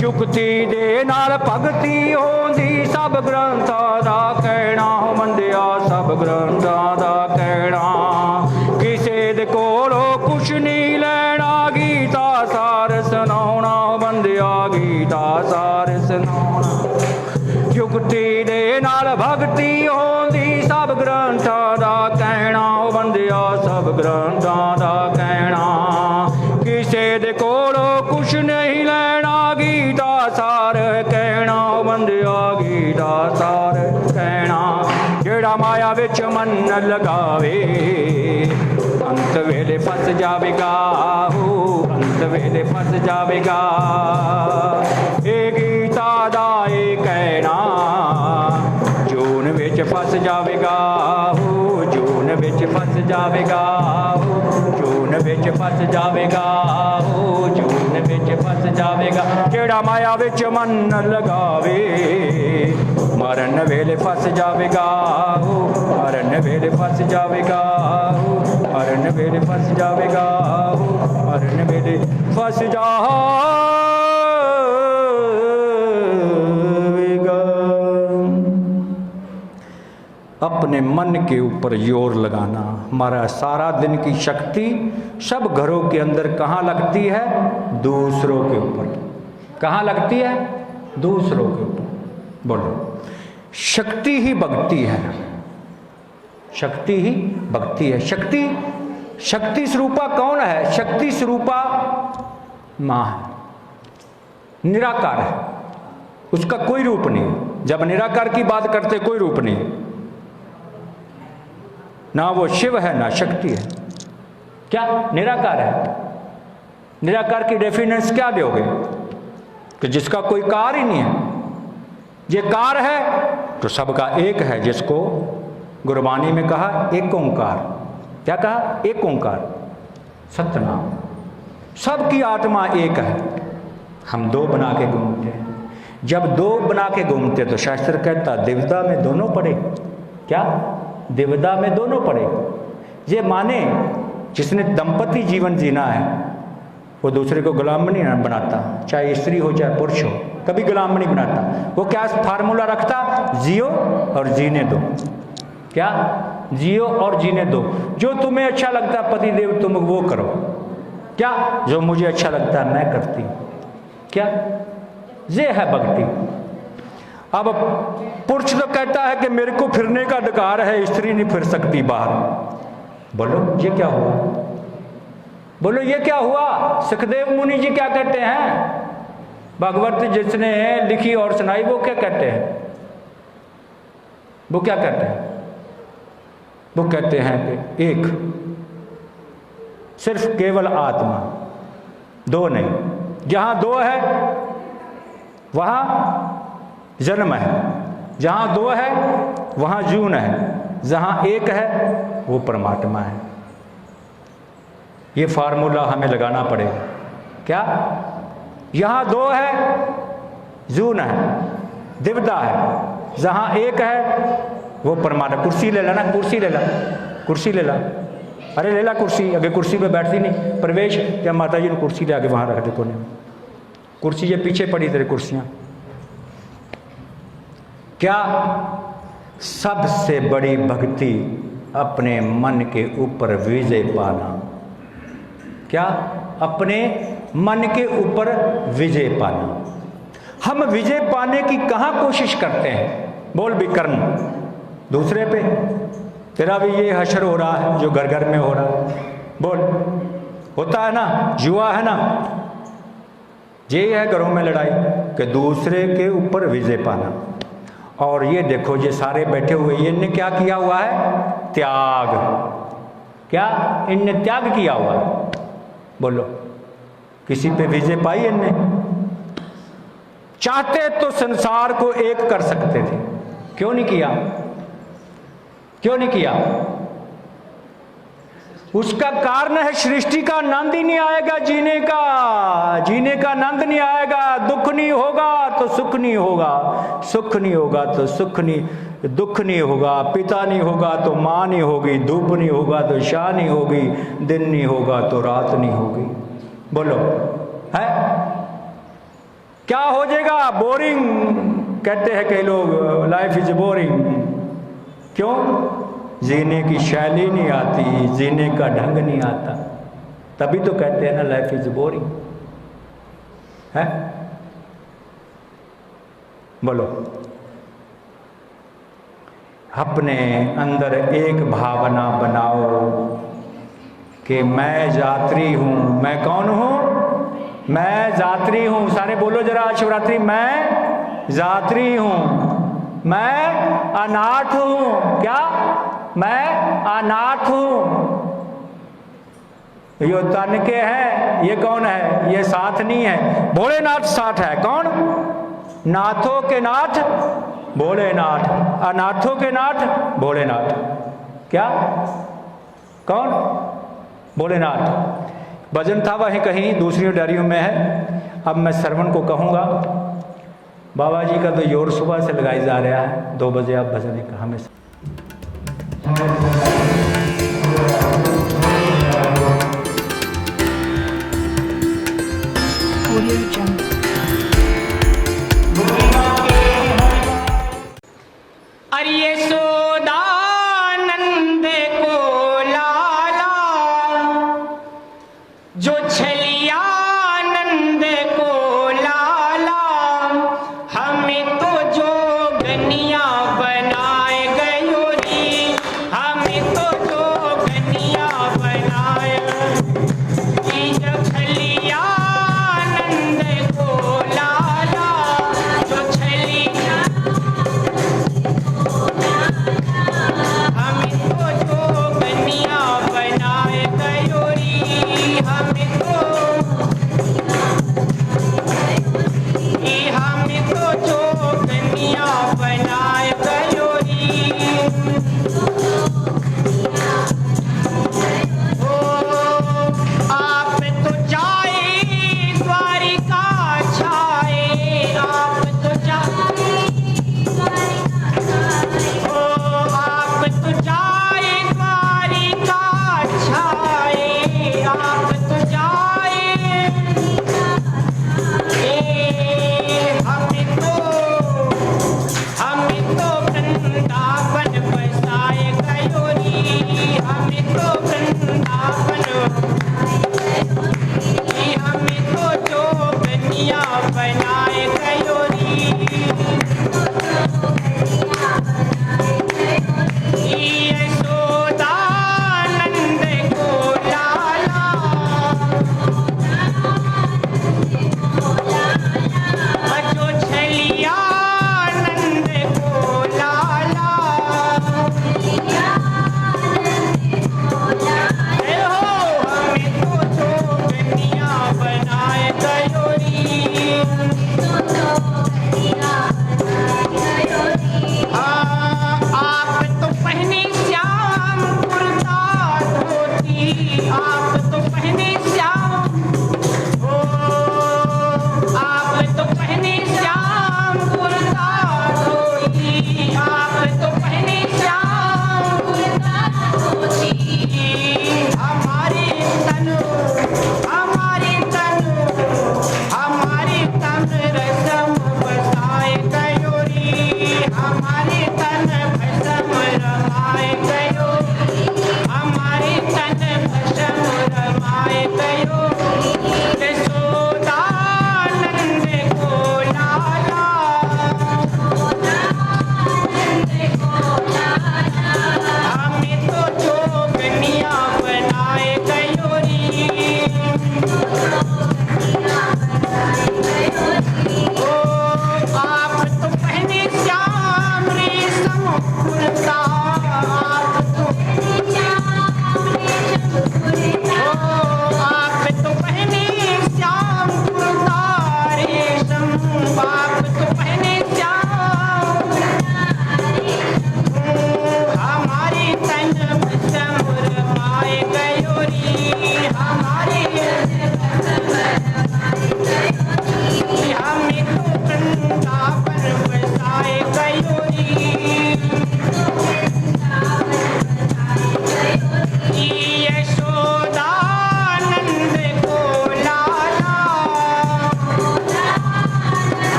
शुक्ति दे नाल भगती होंदी, सब ग्रंथां दा कहना हो बंदिया, सब ग्रंथां दा कहना। किसे दे कोलों कुछ नहीं लेना, गीता सार सुनाउणा हो बंदिया, गीता सार सुनाउणा। युक्ति दे नाल भगती होंदी, सब ग्रंथां दा कहना हो बंदिया, सब ग्रंथां दा कहना। किसे दे कोलों कुछ नहीं लेना, गीता सार कहना हो बंदिया, गीता सार कहना। जेड़ा माया विच मन न लगावे, अंत वेले फस जावेगा, अंत वेले फस जावेगा। ए गीता दा ए कहना, जून विच फस जावेगा, जून विच फस जावेगा, जून विच फस जावेगा, जून विच फस जावेगा। जेड़ा माया विच मन न लगावे, मरण वेले फस जावेगा, मरण वेले फस जावेगा, मरण वेले फस जावेगा, मरण वेले फस जावेगा। अपने मन के ऊपर जोर लगाना। हमारा सारा दिन की शक्ति सब घरों के अंदर कहाँ लगती है? दूसरों के ऊपर। कहाँ लगती है? दूसरों के ऊपर। बोलो, शक्ति ही भक्ति है, शक्ति ही भक्ति है। शक्ति, शक्ति स्वरूपा कौन है? शक्ति स्वरूपा माँ है, निराकार है, उसका कोई रूप नहीं। जब निराकार की बात करते कोई रूप नहीं, ना वो शिव है ना शक्ति है, क्या निराकार है। निराकार की डेफिनेशन क्या दोगे? कि जिसका कोई कार ही नहीं है। ये कार है तो सबका एक है, जिसको गुरबानी में कहा एक ओंकार। क्या कहा? एक ओंकार सतनाम। सबकी आत्मा एक है, हम दो बना के घूमते हैं। जब दो बना के घूमते तो शास्त्र कहता दिवदा में दोनों पड़े। क्या? दिवदा में दोनों पड़े। ये माने जिसने दंपति जीवन जीना है वो दूसरे को गुलाम नहीं बनाता, चाहे स्त्री हो चाहे पुरुष हो। कभी गुलाम नहीं बनाता। वो क्या फार्मूला रखता, जियो और जीने दो। क्या, जियो और जीने दो। जो तुम्हें अच्छा लगता है पति देव तुम वो करो, क्या जो मुझे अच्छा लगता है मैं करती, क्या ये है भक्ति। अब पुरुष तो कहता है कि मेरे को फिरने का अधिकार है, स्त्री नहीं फिर सकती बाहर। बोलो ये क्या हुआ, बोलो ये क्या हुआ। सुखदेव मुनि जी क्या कहते हैं, भागवत जिसने लिखी और सुनाई वो क्या कहते हैं, वो क्या कहते हैं, वो कहते हैं कि एक सिर्फ केवल आत्मा, दो नहीं। जहां दो है वहां जन्म है, जहां दो है वहां जून है, जहां एक है वो परमात्मा है। ये फार्मूला हमें लगाना पड़ेगा। क्या, यहां दो है जून है, दिव्यता है, जहां एक है वो परमात्मा। कुर्सी ले लेना, कुर्सी ले ला, कुर्सी ले ला, अरे ले ला कुर्सी, आगे कुर्सी पे बैठती नहीं। प्रवेश, क्या माता जी ने कुर्सी ले आगे वहां रख दे कोने में, कुर्सी ये पीछे पड़ी तेरे कुर्सियां। क्या, सबसे बड़ी भक्ति अपने मन के ऊपर विजय पाना। क्या, अपने मन के ऊपर विजय पाना। हम विजय पाने की कहां कोशिश करते हैं, बोल विकर्ण, दूसरे पे। तेरा भी ये हशर हो रहा है जो घर घर में हो रहा है, बोल होता है ना, जुआ है ना, ये है घरों में लड़ाई कि दूसरे के ऊपर विजय पाना। और ये देखो ये सारे बैठे हुए, ये इनने क्या किया हुआ है, त्याग। क्या, इनने त्याग किया हुआ है, बोलो किसी पे विजय पाई इनने। चाहते तो संसार को एक कर सकते थे, क्यों नहीं किया, क्यों नहीं किया। उसका कारण है सृष्टि का आनंद ही नहीं आएगा, जीने का आनंद नहीं आएगा। दुख नहीं होगा तो सुख नहीं होगा, सुख नहीं होगा तो सुख नहीं, दुख नहीं होगा, पिता नहीं होगा तो माँ नहीं होगी, धूप नहीं होगा तो छाँ नहीं होगी, दिन नहीं होगा तो रात नहीं होगी। बोलो है क्या हो जाएगा, बोरिंग कहते हैं कई लोग, लाइफ इज बोरिंग। क्यों, जीने की शैली नहीं आती, जीने का ढंग नहीं आता, तभी तो कहते हैं ना लाइफ इज बोरिंग है। बोलो, अपने अंदर एक भावना बनाओ कि मैं यात्री हूं। मैं कौन हूं, मैं यात्री हूं। सारे बोलो जरा शिवरात्रि, मैं यात्री हूं, मैं अनाथ हूं। क्या, मैं अनाथ हूं। ये तन के हैं, ये कौन है, ये साथ नहीं है, भोलेनाथ साथ है। कौन, नाथों के नाथ भोलेनाथ, अनाथों के नाथ भोलेनाथ। क्या, कौन, भोलेनाथ। भजन था वहीं कहीं दूसरी डायरियों में है। अब मैं श्रवण को कहूँगा, बाबा जी का तो जोर सुबह से लगाई जा रहा है, 2 बजे आप भजन का हमें।
Audio Jungle.
अरे यशोदानंद को लाला, जो छलिया नंद को लाला, हमें तो जोगनिया बनाए गयो रे, हमें तो जोगनिया बनाए। जो छलिया नंद को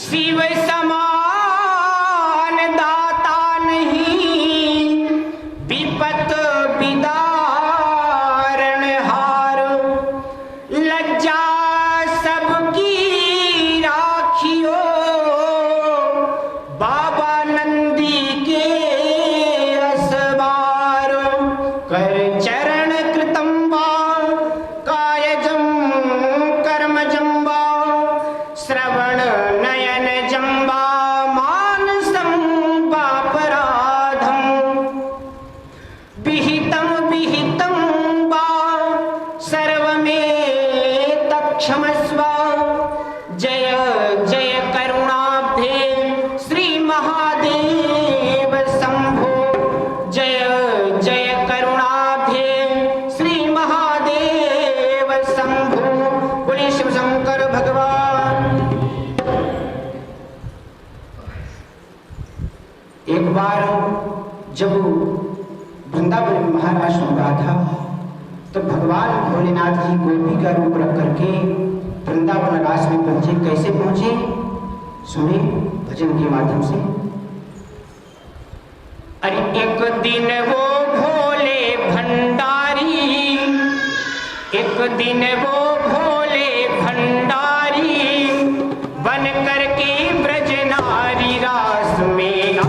शिव समान दाता नहीं, विपत विदारण हार, लज्जा सबकी राखियो, बाबा नंदी के असबार, कर चरण कृतम वा कायजम कर्मजम वा, श्रवण नयन जम्बा मानसं पापराधं, विहितं विहितं वा सर्वमेतत्क्षमस्व, जय जय करुणाब्धे श्री महादेव शंभो, जय जय करुणाब्धे श्री महादेव शंभो। बोले शिव शंकर भगवान। एक बार जब वृंदावन में महाराज हो रहा था, तो भगवान भोलेनाथ जी गोपी का रूप रख करके वृंदावन रास में पहुंचे। कैसे पहुंचे सुने भजन के माध्यम से। अरे एक दिन वो भोले भंडारी, एक दिन वो भोले भंडारी, बन करके ब्रज नारी रास में आ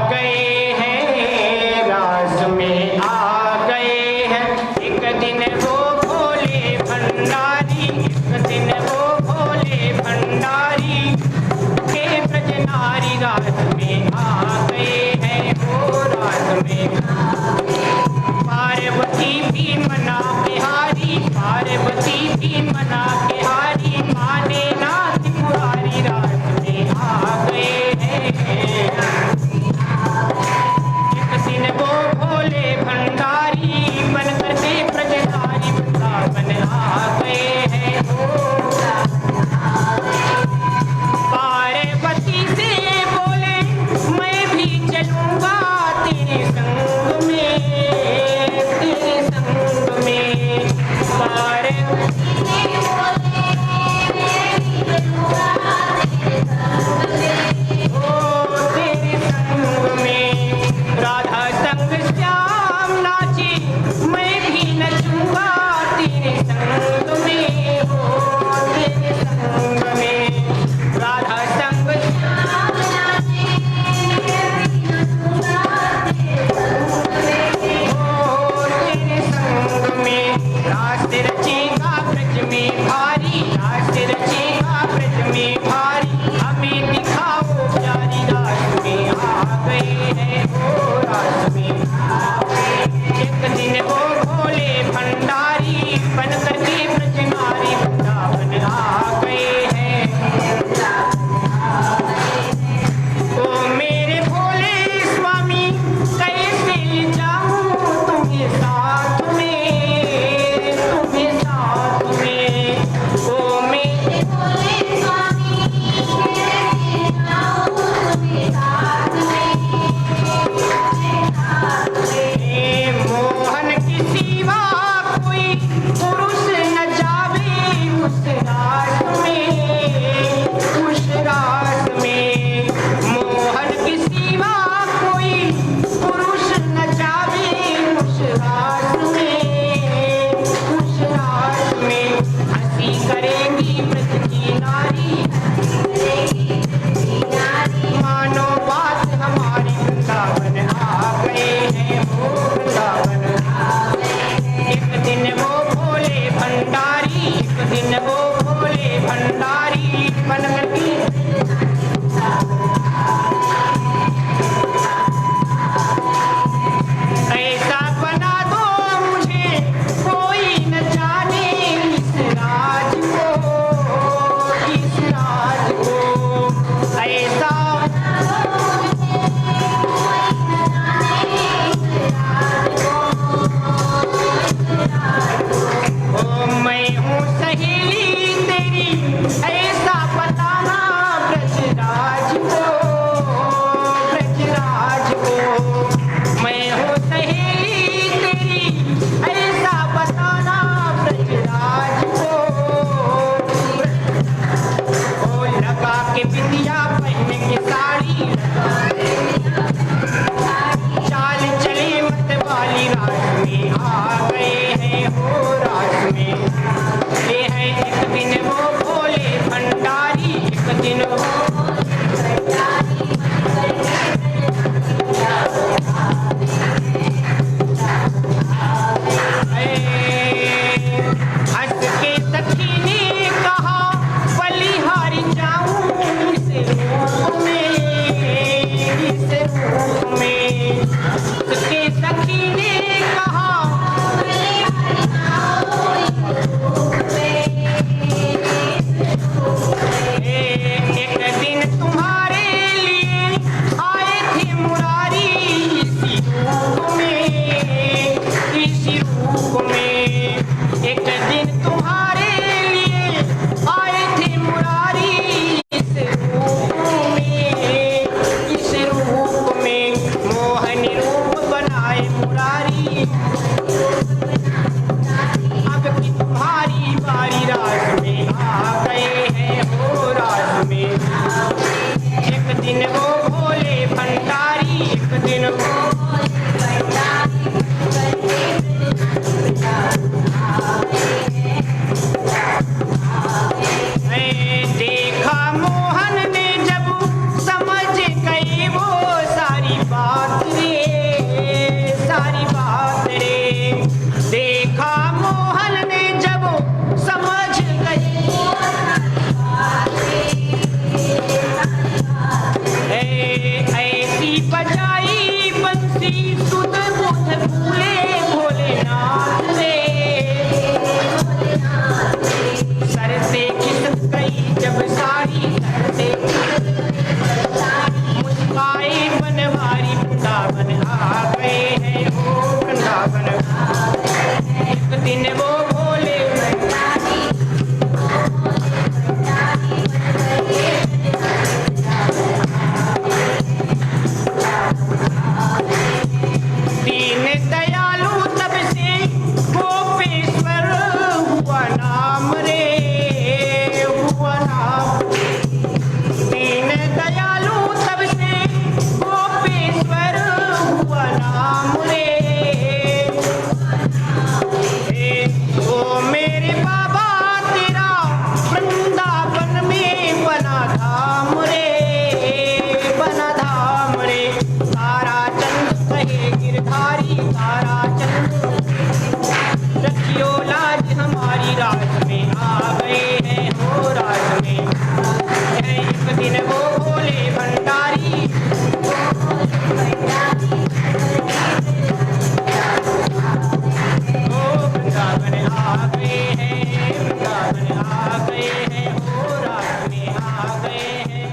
गए हैं, रास में आ गए हैं। एक दिन वो भोले भंडारी, एक दिन वो भोले भंडारी, के ब्रज नारी रास में आ गए हैं, वो रास में। पार्वती भी मना बिहारी, पार्वती भी मना बिहारी, माने नाथ मुरारी रास में आ गए हैं। एक दिन वो भोले भंडारी, बन करके ब्रजधारी वृंदावन आ गए हैं, वो पार्वती से बोले मैं भी चलूंगा तेरे संग में, तेरे संग में। पार्वती एक दिन हंस के सखी ने कहा बलिहारी जाऊं इस रूप में, इस रूप में। उसके सखी ने कहा एक दिन तुम्हारे लिए आए थे मुरारी इसी रूप में, इसी रूप में। एक दिन तुम्हारे लिए आए थे मुरारी इस रूप में, इस रूप में। मोहनी रूप बनाए मुरारी, अब की तुम्हारी बारी रास में आ गए हैं हो रास में। एक दिन वो भोले भंडारी, एक दिन वो देखा मोहन ने जब समझ गए वो सारी बात रे, सारी बात रे। देखा मोहन ने जब समझ गए ऐसी बजाई बंसी सुध बुध भूले भोलेनाथ रे। सर से खिसक गई जब सारी, सर से मुस्काए बनवारी, वृंदावन आ गए हैं हो वृंदावन। एक दिन वो भोले दीन दयालु तब से गोपेश्वर हुआ नाम रे, हुआ नाम। दीन दयालु तब से गोपेश्वर हुआ नाम रे। ओ मेरे बाबा तेरा वृंदावन में बना धाम रे, बना धाम रे। तारा चंद कहे गिरधारी, तारा चंद रखियो लाज हमारी, रात में आ गए हैं हो रात में। एक दिन वो भोले भंडारी, ओ वृंदावन आ गए हैं, वृंदावन आ गए हैं हो रात में आ गए हैं,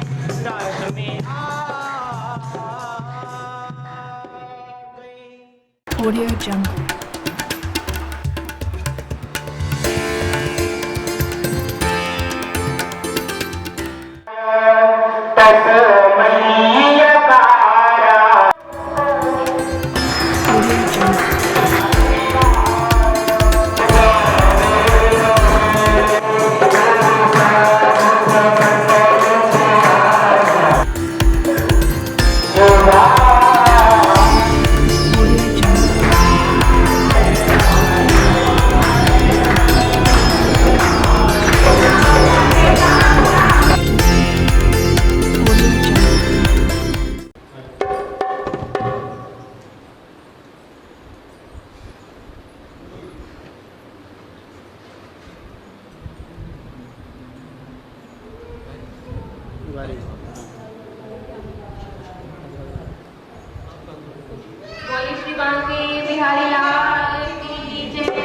रात में आ गए।
Audio Jungle. Audio Jungle. Audio Jungle. Audio Jungle.
बोले श्री बांके बिहारी लाल की जय।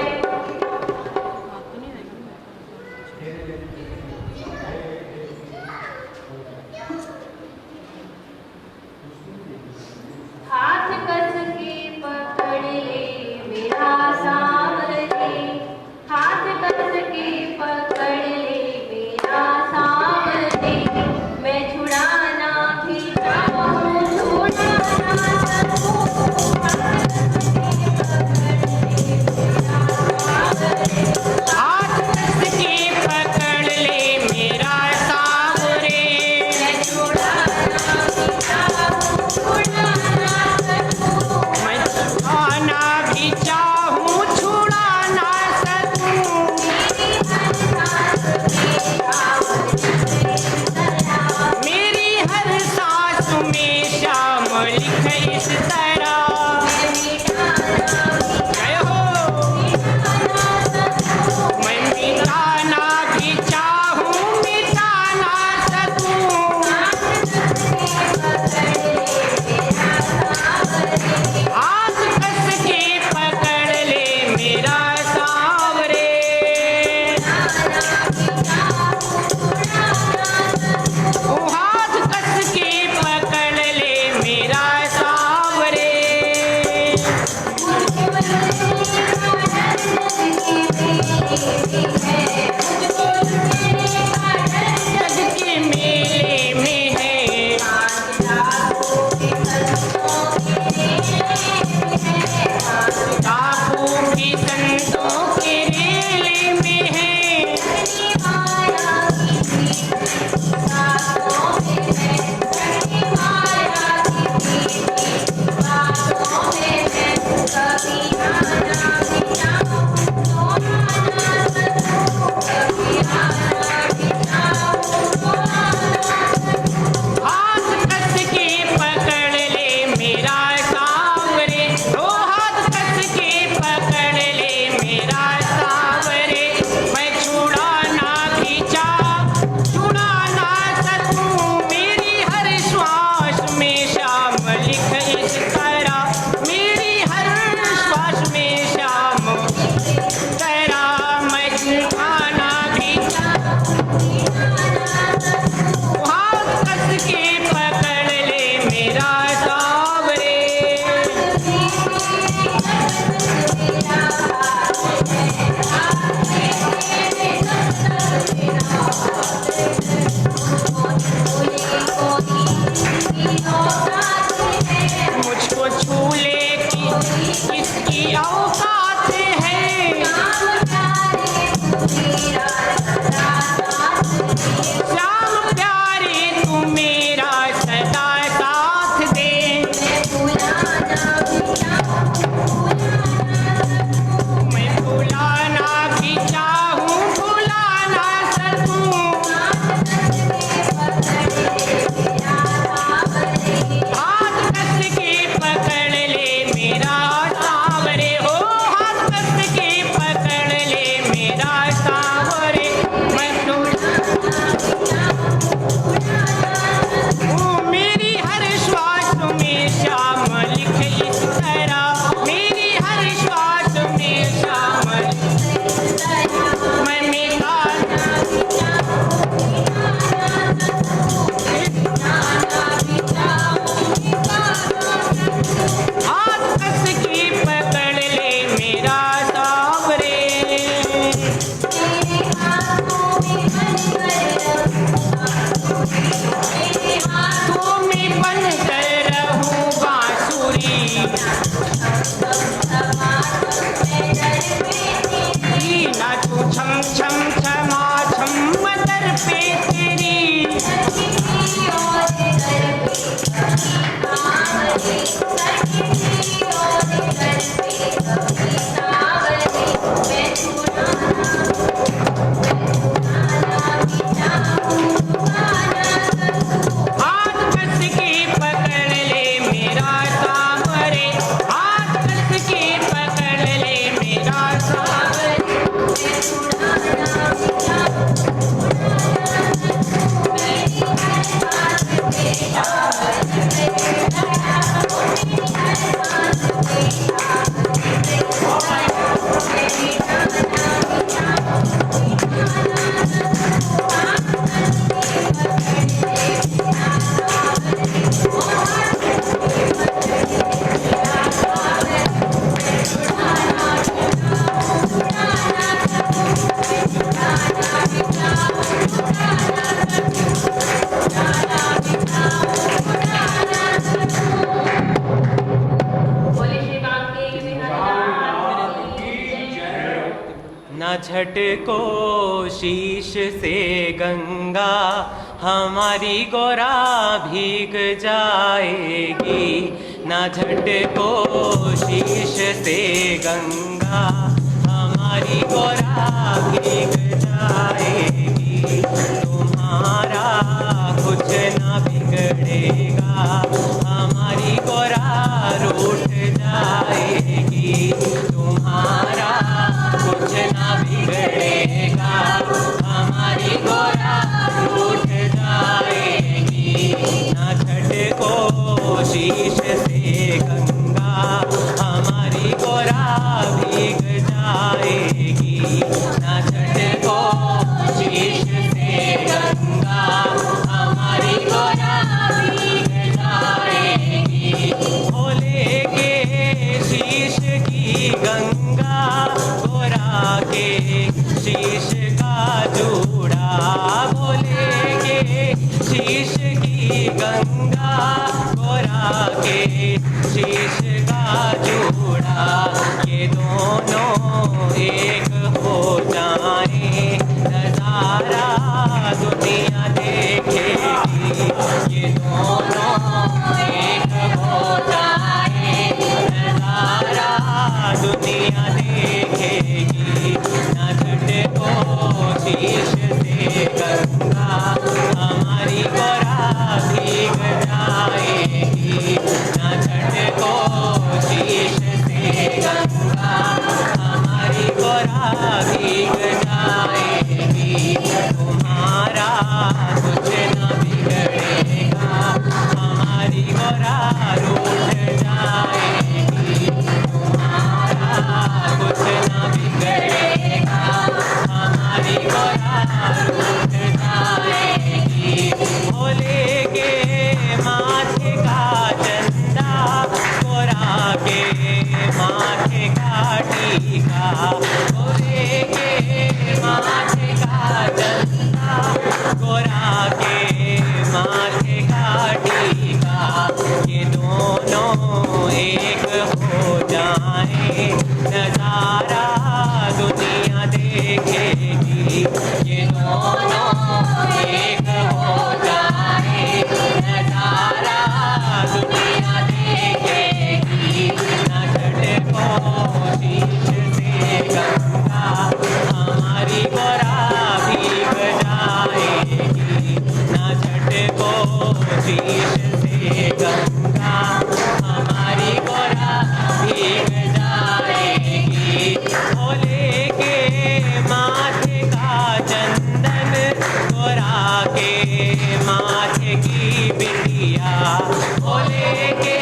हाथ कस के पकड़ ले मेरा सांवरे, हाथ कस के पकड़ ले मेरा सांवरे। मैं छुड़ा
झटको शीश से गंगा, हमारी गोरा भीग जाएगी। ना झटको शीश से गंगा, हमारी गोरा भीग जाएगी। तुम्हारा कुछ ना बिगड़ेगा, हमारी गोरा रूठ जाएगी। तुम्हारा कुछ ना बिगड़ेगा, हमारी गोरा रूठ जाएगी। ना झटको शीश से गंगा, हमारी गोरा भीग जाएगी। ना झटको शीश से गंगा, हमारी गोरा भीग जाएगी। भोले के शीश की गंगा, गोरा के शीश का जूड़ा। भोले के शीश की गंगा, गोरा के शीश का जूड़ा। ये दोनों एक हो जाए, नजारा दुनिया देखेगी। ये दोनों एक हो जाए, नजारा दुनिया देखेगी। ना झटको शीश से गंगा, हमारी गोरा भीग जाएगी। ना झटको शीश से गंगा, हमारी गोरा भीग जाएगी। तुम्हारा कुछ न बिगड़ेगा, हमारी गोरा रूठ जाएगी। तुम्हारा कुछ न बिगड़ेगा, हमारी गोरा रूठ जाएगी। भोले के माथे का चंदा, गोरा के माथे का टीका। भोले के माथे का चंदा, गोरा के माथे का टीका। ये दोनों एक हो जाए, नजारा दुनिया देखेगी। ये दोनों एक हो जाए, नजारा दुनिया देखेगी। ना झटको शीश से गंगा, हमारी गोरा भीग जाएगी। ना झटको शीश से गंगा, हमारी गोरा भीग जाएगी। भोले के माथे का चंदन, गोरा के माथे की बिंदिया। भोले के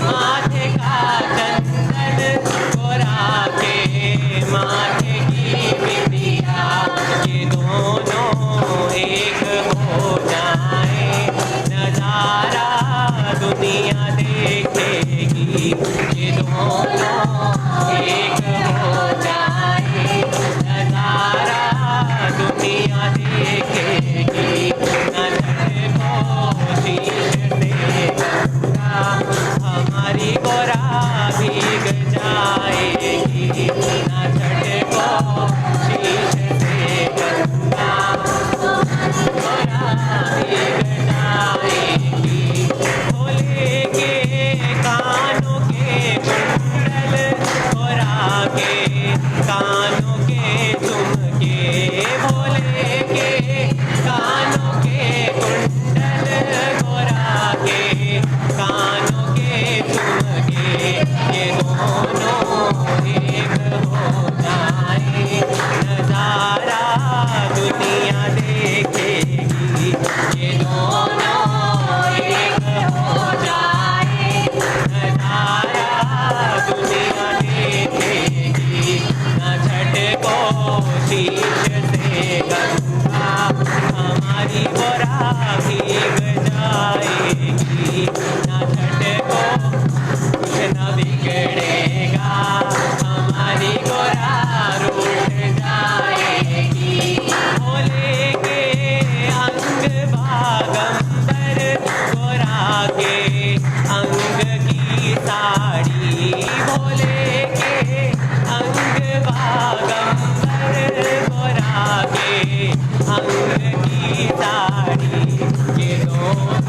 माथे का चंदन, गोरा के माथे की बिंदिया। ये दोनों एक हो जाए, नजारा दुनिया देखेगी। ये दोनों एक हो जाए, नजारा दुनिया देखेगी। ना झटको शीश से गंगा,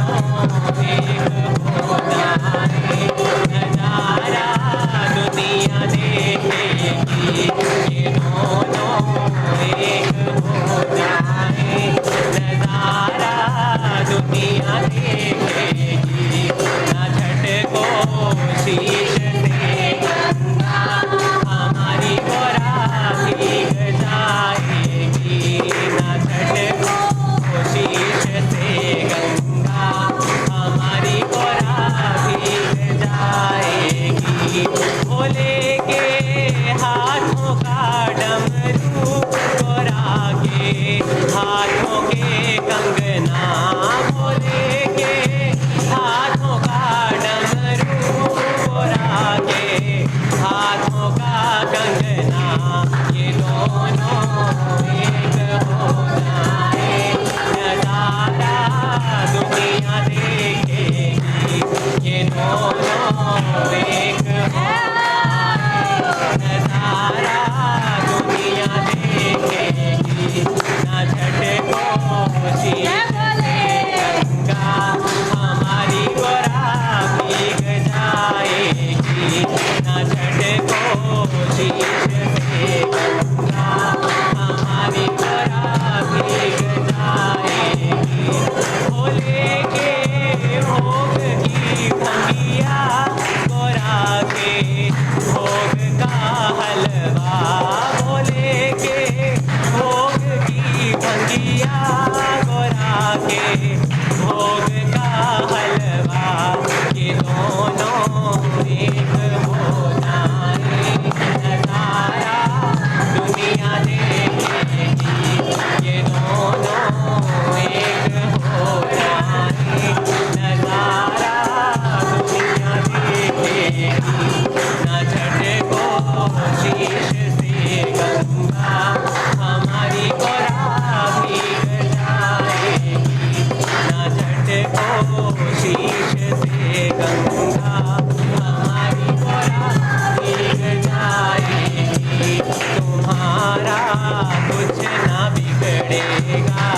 एक हो जाए, नजारा दुनिया देखेगी, ये दोनों एक हो जाए, नजारा दुनिया देखेगी, ना झटको शीश से गंगा, हमारी गोरा भीग जाएगी, ना झटको शीश से गंगा, हमारी गोरा भीग जाएगी। भोले के हाथों का डमरू, गोरा के हाथों के कंगना, भोले के हाथों का डमरू, गोरा के हाथों का कंगना, ये दोनों एक हो जाए, नजारा दुनिया देखेगी, ये दोनों एक हो जाए, नजारा दुनिया देखेगी, ना झटको शीश से गंगा, हमारी गोरा भीग जाएगी, ना झटको शीश से गंगा, हमारी गोरा भीग जाएगी। भोले के भोग की भंगिया, गोरा के भोग का हलवा, भोले के भोग की भंगिया, गोरा के भोग का हलवा, ये दोनों एक हो जाए, नजारा दुनिया देखेगी, ये दोनों एक हो जाए, नजारा दुनिया देखेगी, ना झटको शीश से गंगा, हमारी गोरा भीग जाएगी, ना झटको शीश से गंगा, हमारी गोरा भीग जाएगी। तुम्हारा कुछ ना बिगड़ेगा,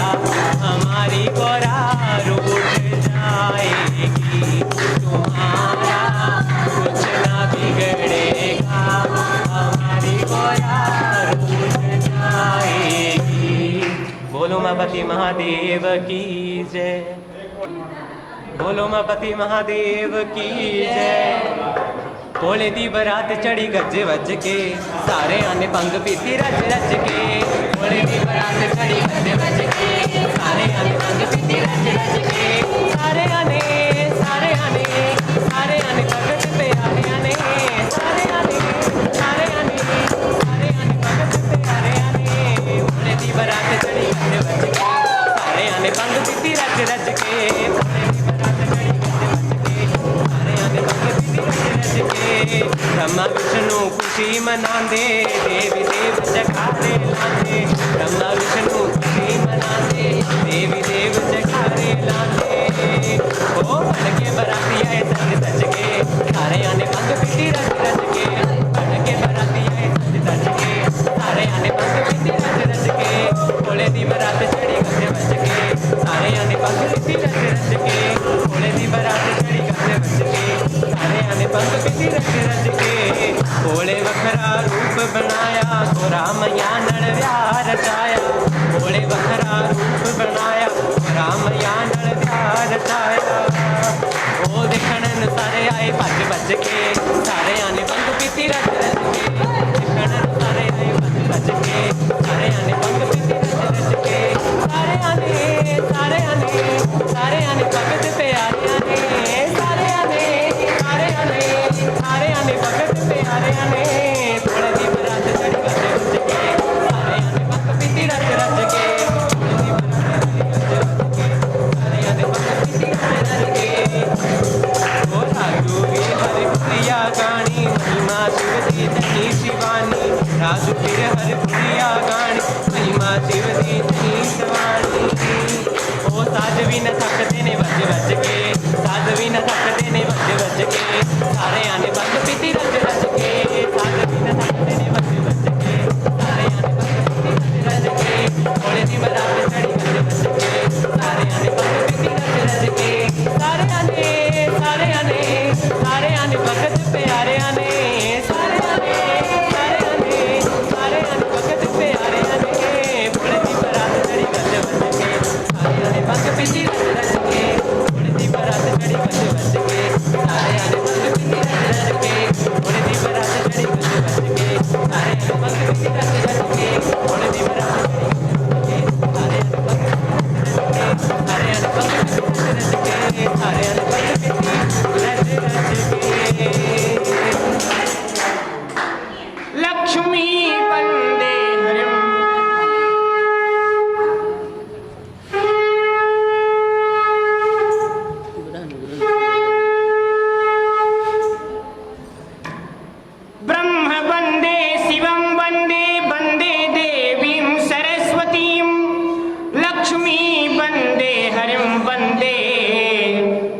हमारी गोरा रूठ जाएगी, तुम्हारा कुछ ना बिगड़ेगा, हमारी गोरा रूठ जाएगी। बोलो माँ पति महादेव की जय, बोलो माँ पति महादेव की जय। भोले दी बरात चढ़ी गज वज के, सारे आने भंग पीती रज रज के, भोले दी बरात चढ़ी गज वज के, सारे आने भंग पीती रज रज के, सारे आने सारे आने सारे आने भगत पे आने आने, सारे आने सारे आने सारे आने भगत पे आने आने, भोले दी बरात चढ़ी गज वज के, सारे आने भंग पीती रज रज के, भोले दी बरात चढ़ी गज वज के, सारे आने भंग पीती रज रज के। ब्रह्मा विष्णु खुशी मनांदे, देवी देव जगारे लांदे, ब्रह्मा विष्णु खुशी मनांदे, देवी देव जगारे लांदे, ओ बन के बराती आए सज सज के, सारे आने भंग पीती रज रज के, बन के बराती आए सज सज के, सारे आने भंग पीती रज रज के, भोले दी बरात चढ़ी गज वज के, सारे आने भंग पीती रज रज के, भोले दी बरात चढ़ी गज वज के, सारे आने भंग पीती रज रज के। भोले वखरा रूप बनाया, गोरा मैया नड़व्या रचाया, भोले वखरा रूप बनाया, गोरा मैया नड़व्या रचाया, ओ देखन सारे आए भज भज के, सारे आने भंग पीती रज रज के, देखन सारे आए भज भज के, सारे आने भंग पीती रज रज के, सारे आने सारे आने सारे आने भगत पे आने आने, सारे आने सारे आने सारे आने भगत पे आने आने, भोले दी बरात चढ़ी गज वज के, सारे आने भंग पीती रज रज के, भोले दी बरात चढ़ी गज वज के, सारे आने भंग पीती रज रज के। ओ राजू गे हरि प्रिया गानी, महिमा शिव दी धनी शिवानी, राजू फिर हरि प्रिया गानी, महिमा शिव दी धनी शिवानी, ओ साज भी न थकते ने वज वज के, साज भी न थकते ने वज वज के, सारे आने भंग पीती रज रज के, साज भी न थकते ने वज वज के, सारे आने भंग पीती रज रज के, भोले दी बरात चढ़ी गज वज के, सारे आने भंग पीती रज रज के।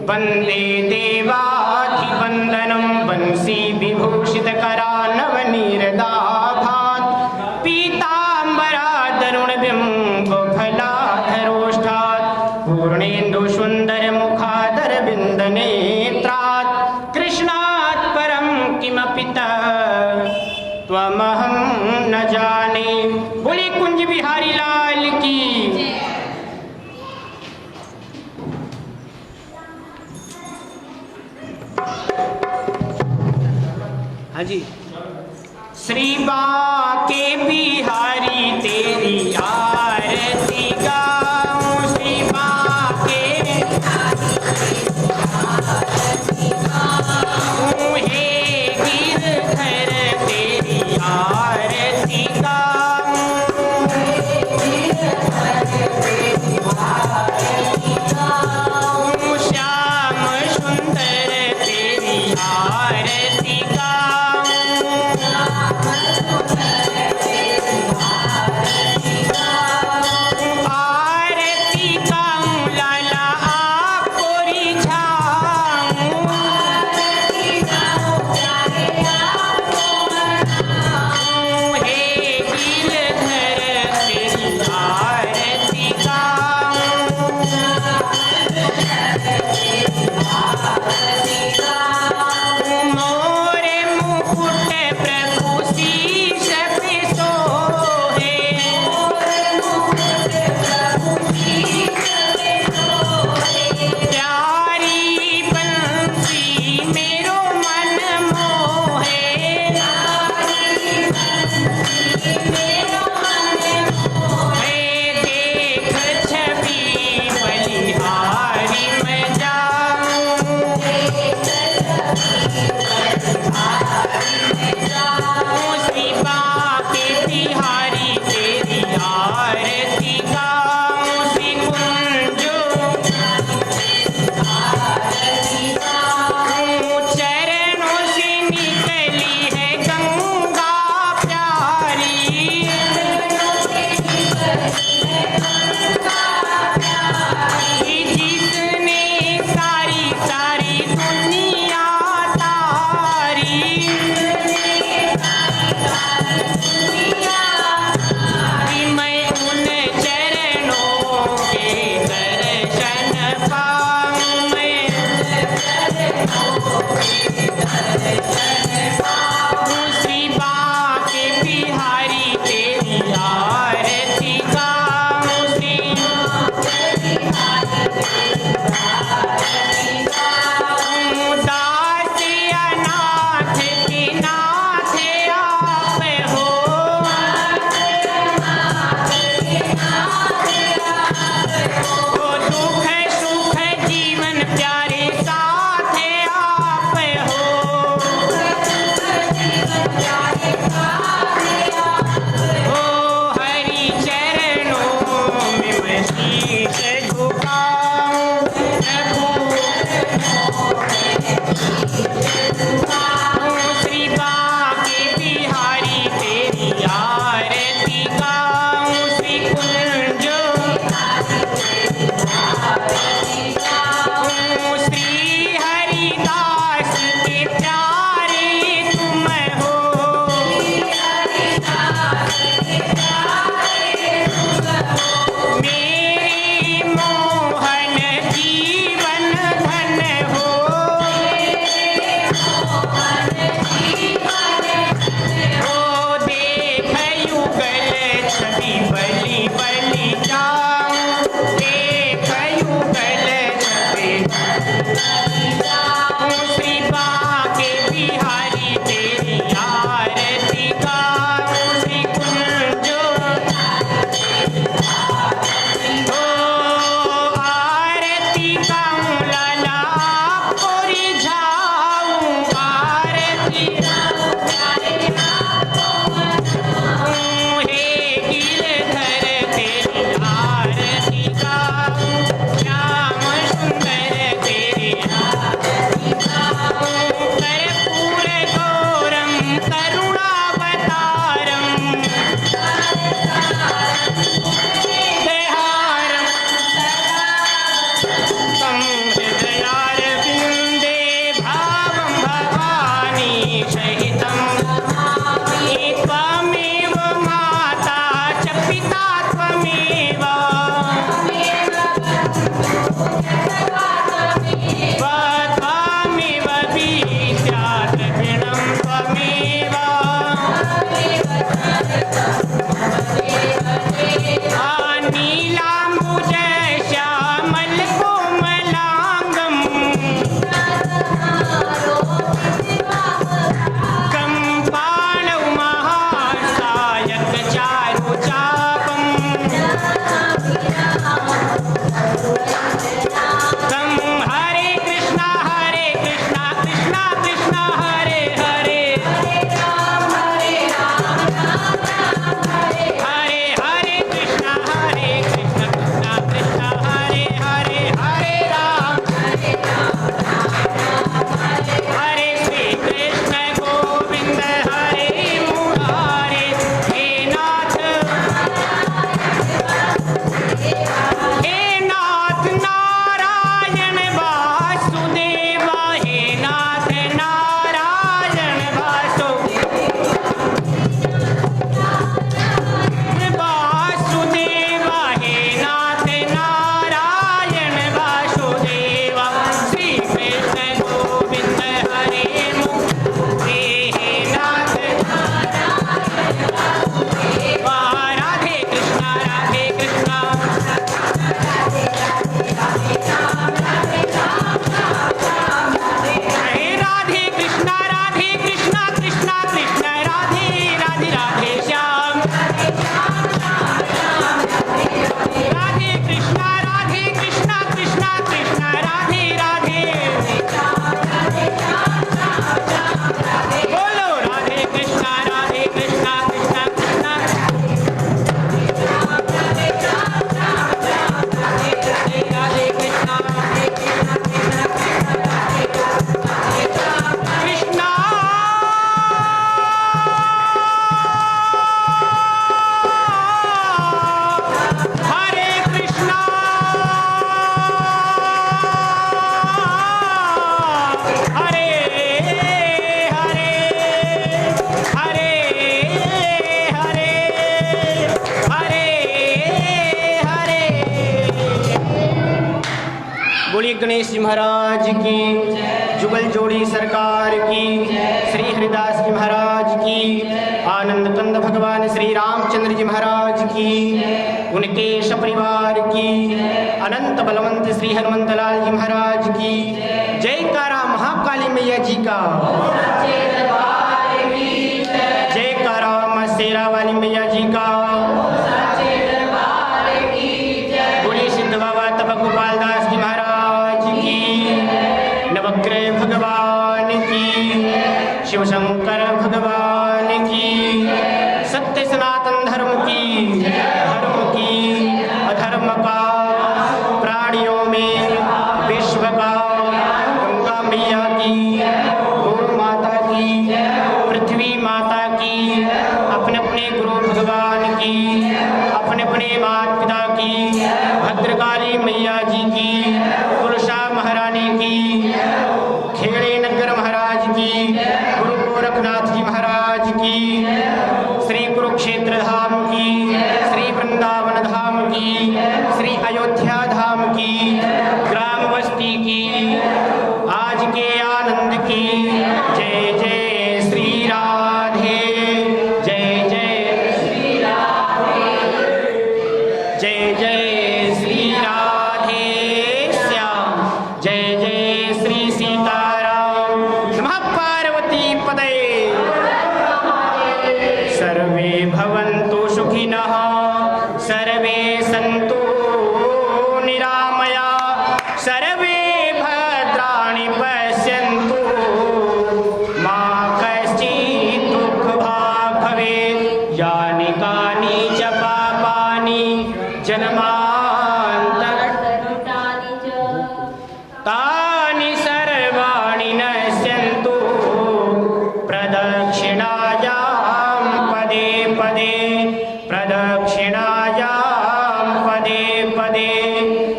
वन्दे देवाधिवन्दनं वंशी विभूषितकरा नवनीरदाभात् पीताम्बरादरुणबिम्बफलाधरोष्ठात् पूर्णेन्दुसुन्दरमुखादरविन्दनेत्रात् कृष्णात् परं किमपि त्वमहं न जाने। बोले कुंज बिहारी लाल की। हाँ जी। श्री बाके बिहारी तेरी आरती गाऊं, श्री बाके हे गिरधर तेरी आरती गाऊं, श्याम सुंदर तेरी आरती गाऊं, गणेश जी महाराज की, जुगल जोड़ी सरकार की, श्री हरिदास जी महाराज की, आनंद कंद भगवान श्री रामचंद्र जी महाराज की, उनके सपरिवार की, अनंत बलवंत श्री हनुमंत लाल जी महाराज की। जयकारा महाकाली मैया जी का, जयकारा मां शेरा वाली मैया जी का, बोलिए सिद्ध बाबा तब गोपाल दास जी महाराज की, नवग्रह भगवान की, शिव शंकर भगवान की, सत्य सनातन धर्म की, अधर्म का, प्राणियों में विश्व का, गंगा मैया की, गौ माता की, पृथ्वी माता की, अपने अपने गुरु भगवान की, अपने अपने माता पिता की, भद्रकाली मैया जी की, तुलसा महारानी की, खेड़े नगर महाराज की, गुरु गोरखनाथ जी महाराज की, श्री कुरुक्षेत्र धाम की, श्री वृंदावन धाम की, श्री अयोध्या धाम की, ग्राम बस्ती की, आज के आनंद की। जय जय श्री राधे, जय जय श्री राधे, जय जय श्री राधे श्याम, जय जय श्री सीताराम। नमः पार्वती पदे। सर्वे भवन्तु सुखिनः, सर्वे सन्तु निरामया, सर्वे भद्राणि पश्यन्तु, मा कश्चित् दुःखभाग् भवेत्। यानि कानि च पापानि जन्मान्तरे तानि सर्वाणि नश्यन्तु, प्रदक्षिणायां पदे पदे, प्रदक्षिणायां पदे पदे।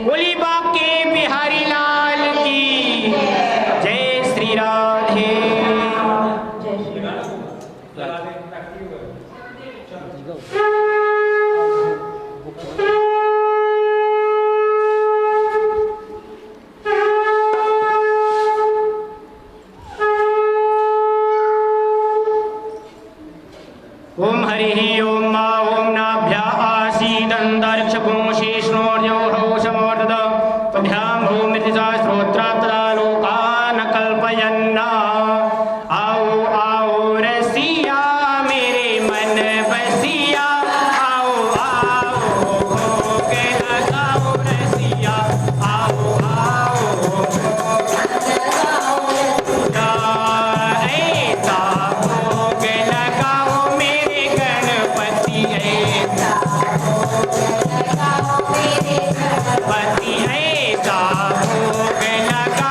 बोली बाके बिहारी लाल की, जय श्री राधे। ओम हरि ओम मा ओम नाभ्या आसीदन्तरिक्षपुं शेषणोर्यो समोर्धत पद्भ्यां भूमिर्जा श्रोत्रात्तदा लोकान् कल्पयन्ना। आओ आओ रसिया मेरे मन बसिया, आओ आओ भोग लगाओ रसिया, आओ आओ ऐसा भोग लगाओ मेरे गणपति, ऐसा पति, ऐसा भोग लगा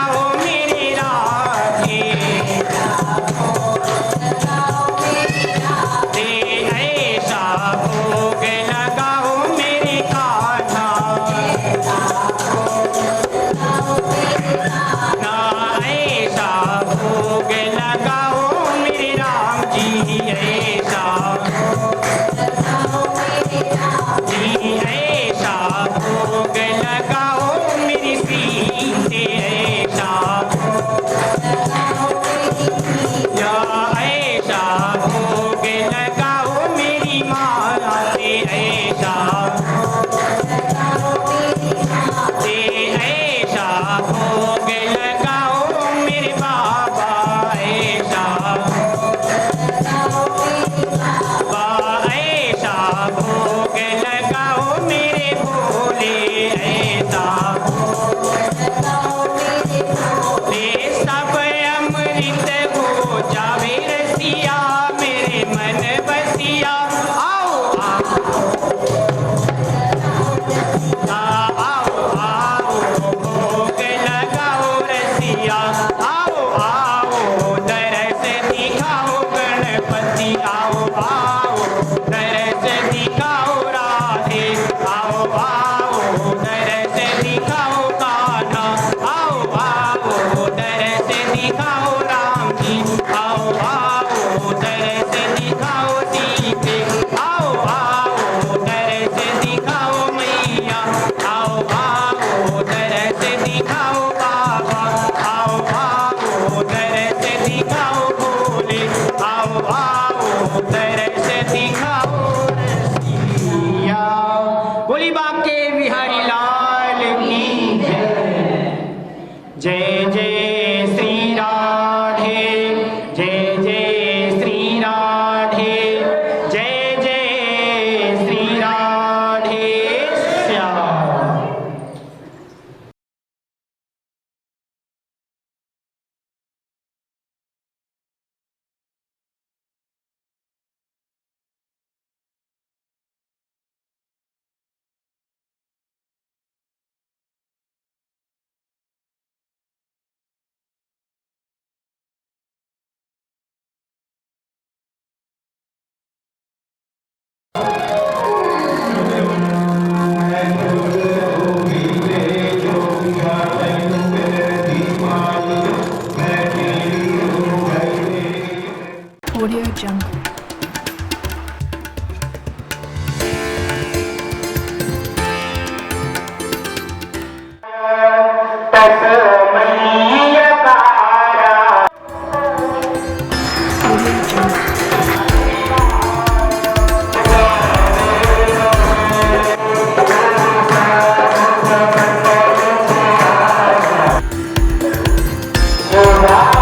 जय श्री राधे, जय जय श्री राधे, जय जय Shri Radhe Shyam.
Audio Jungle. Audio Jungle.
Oh,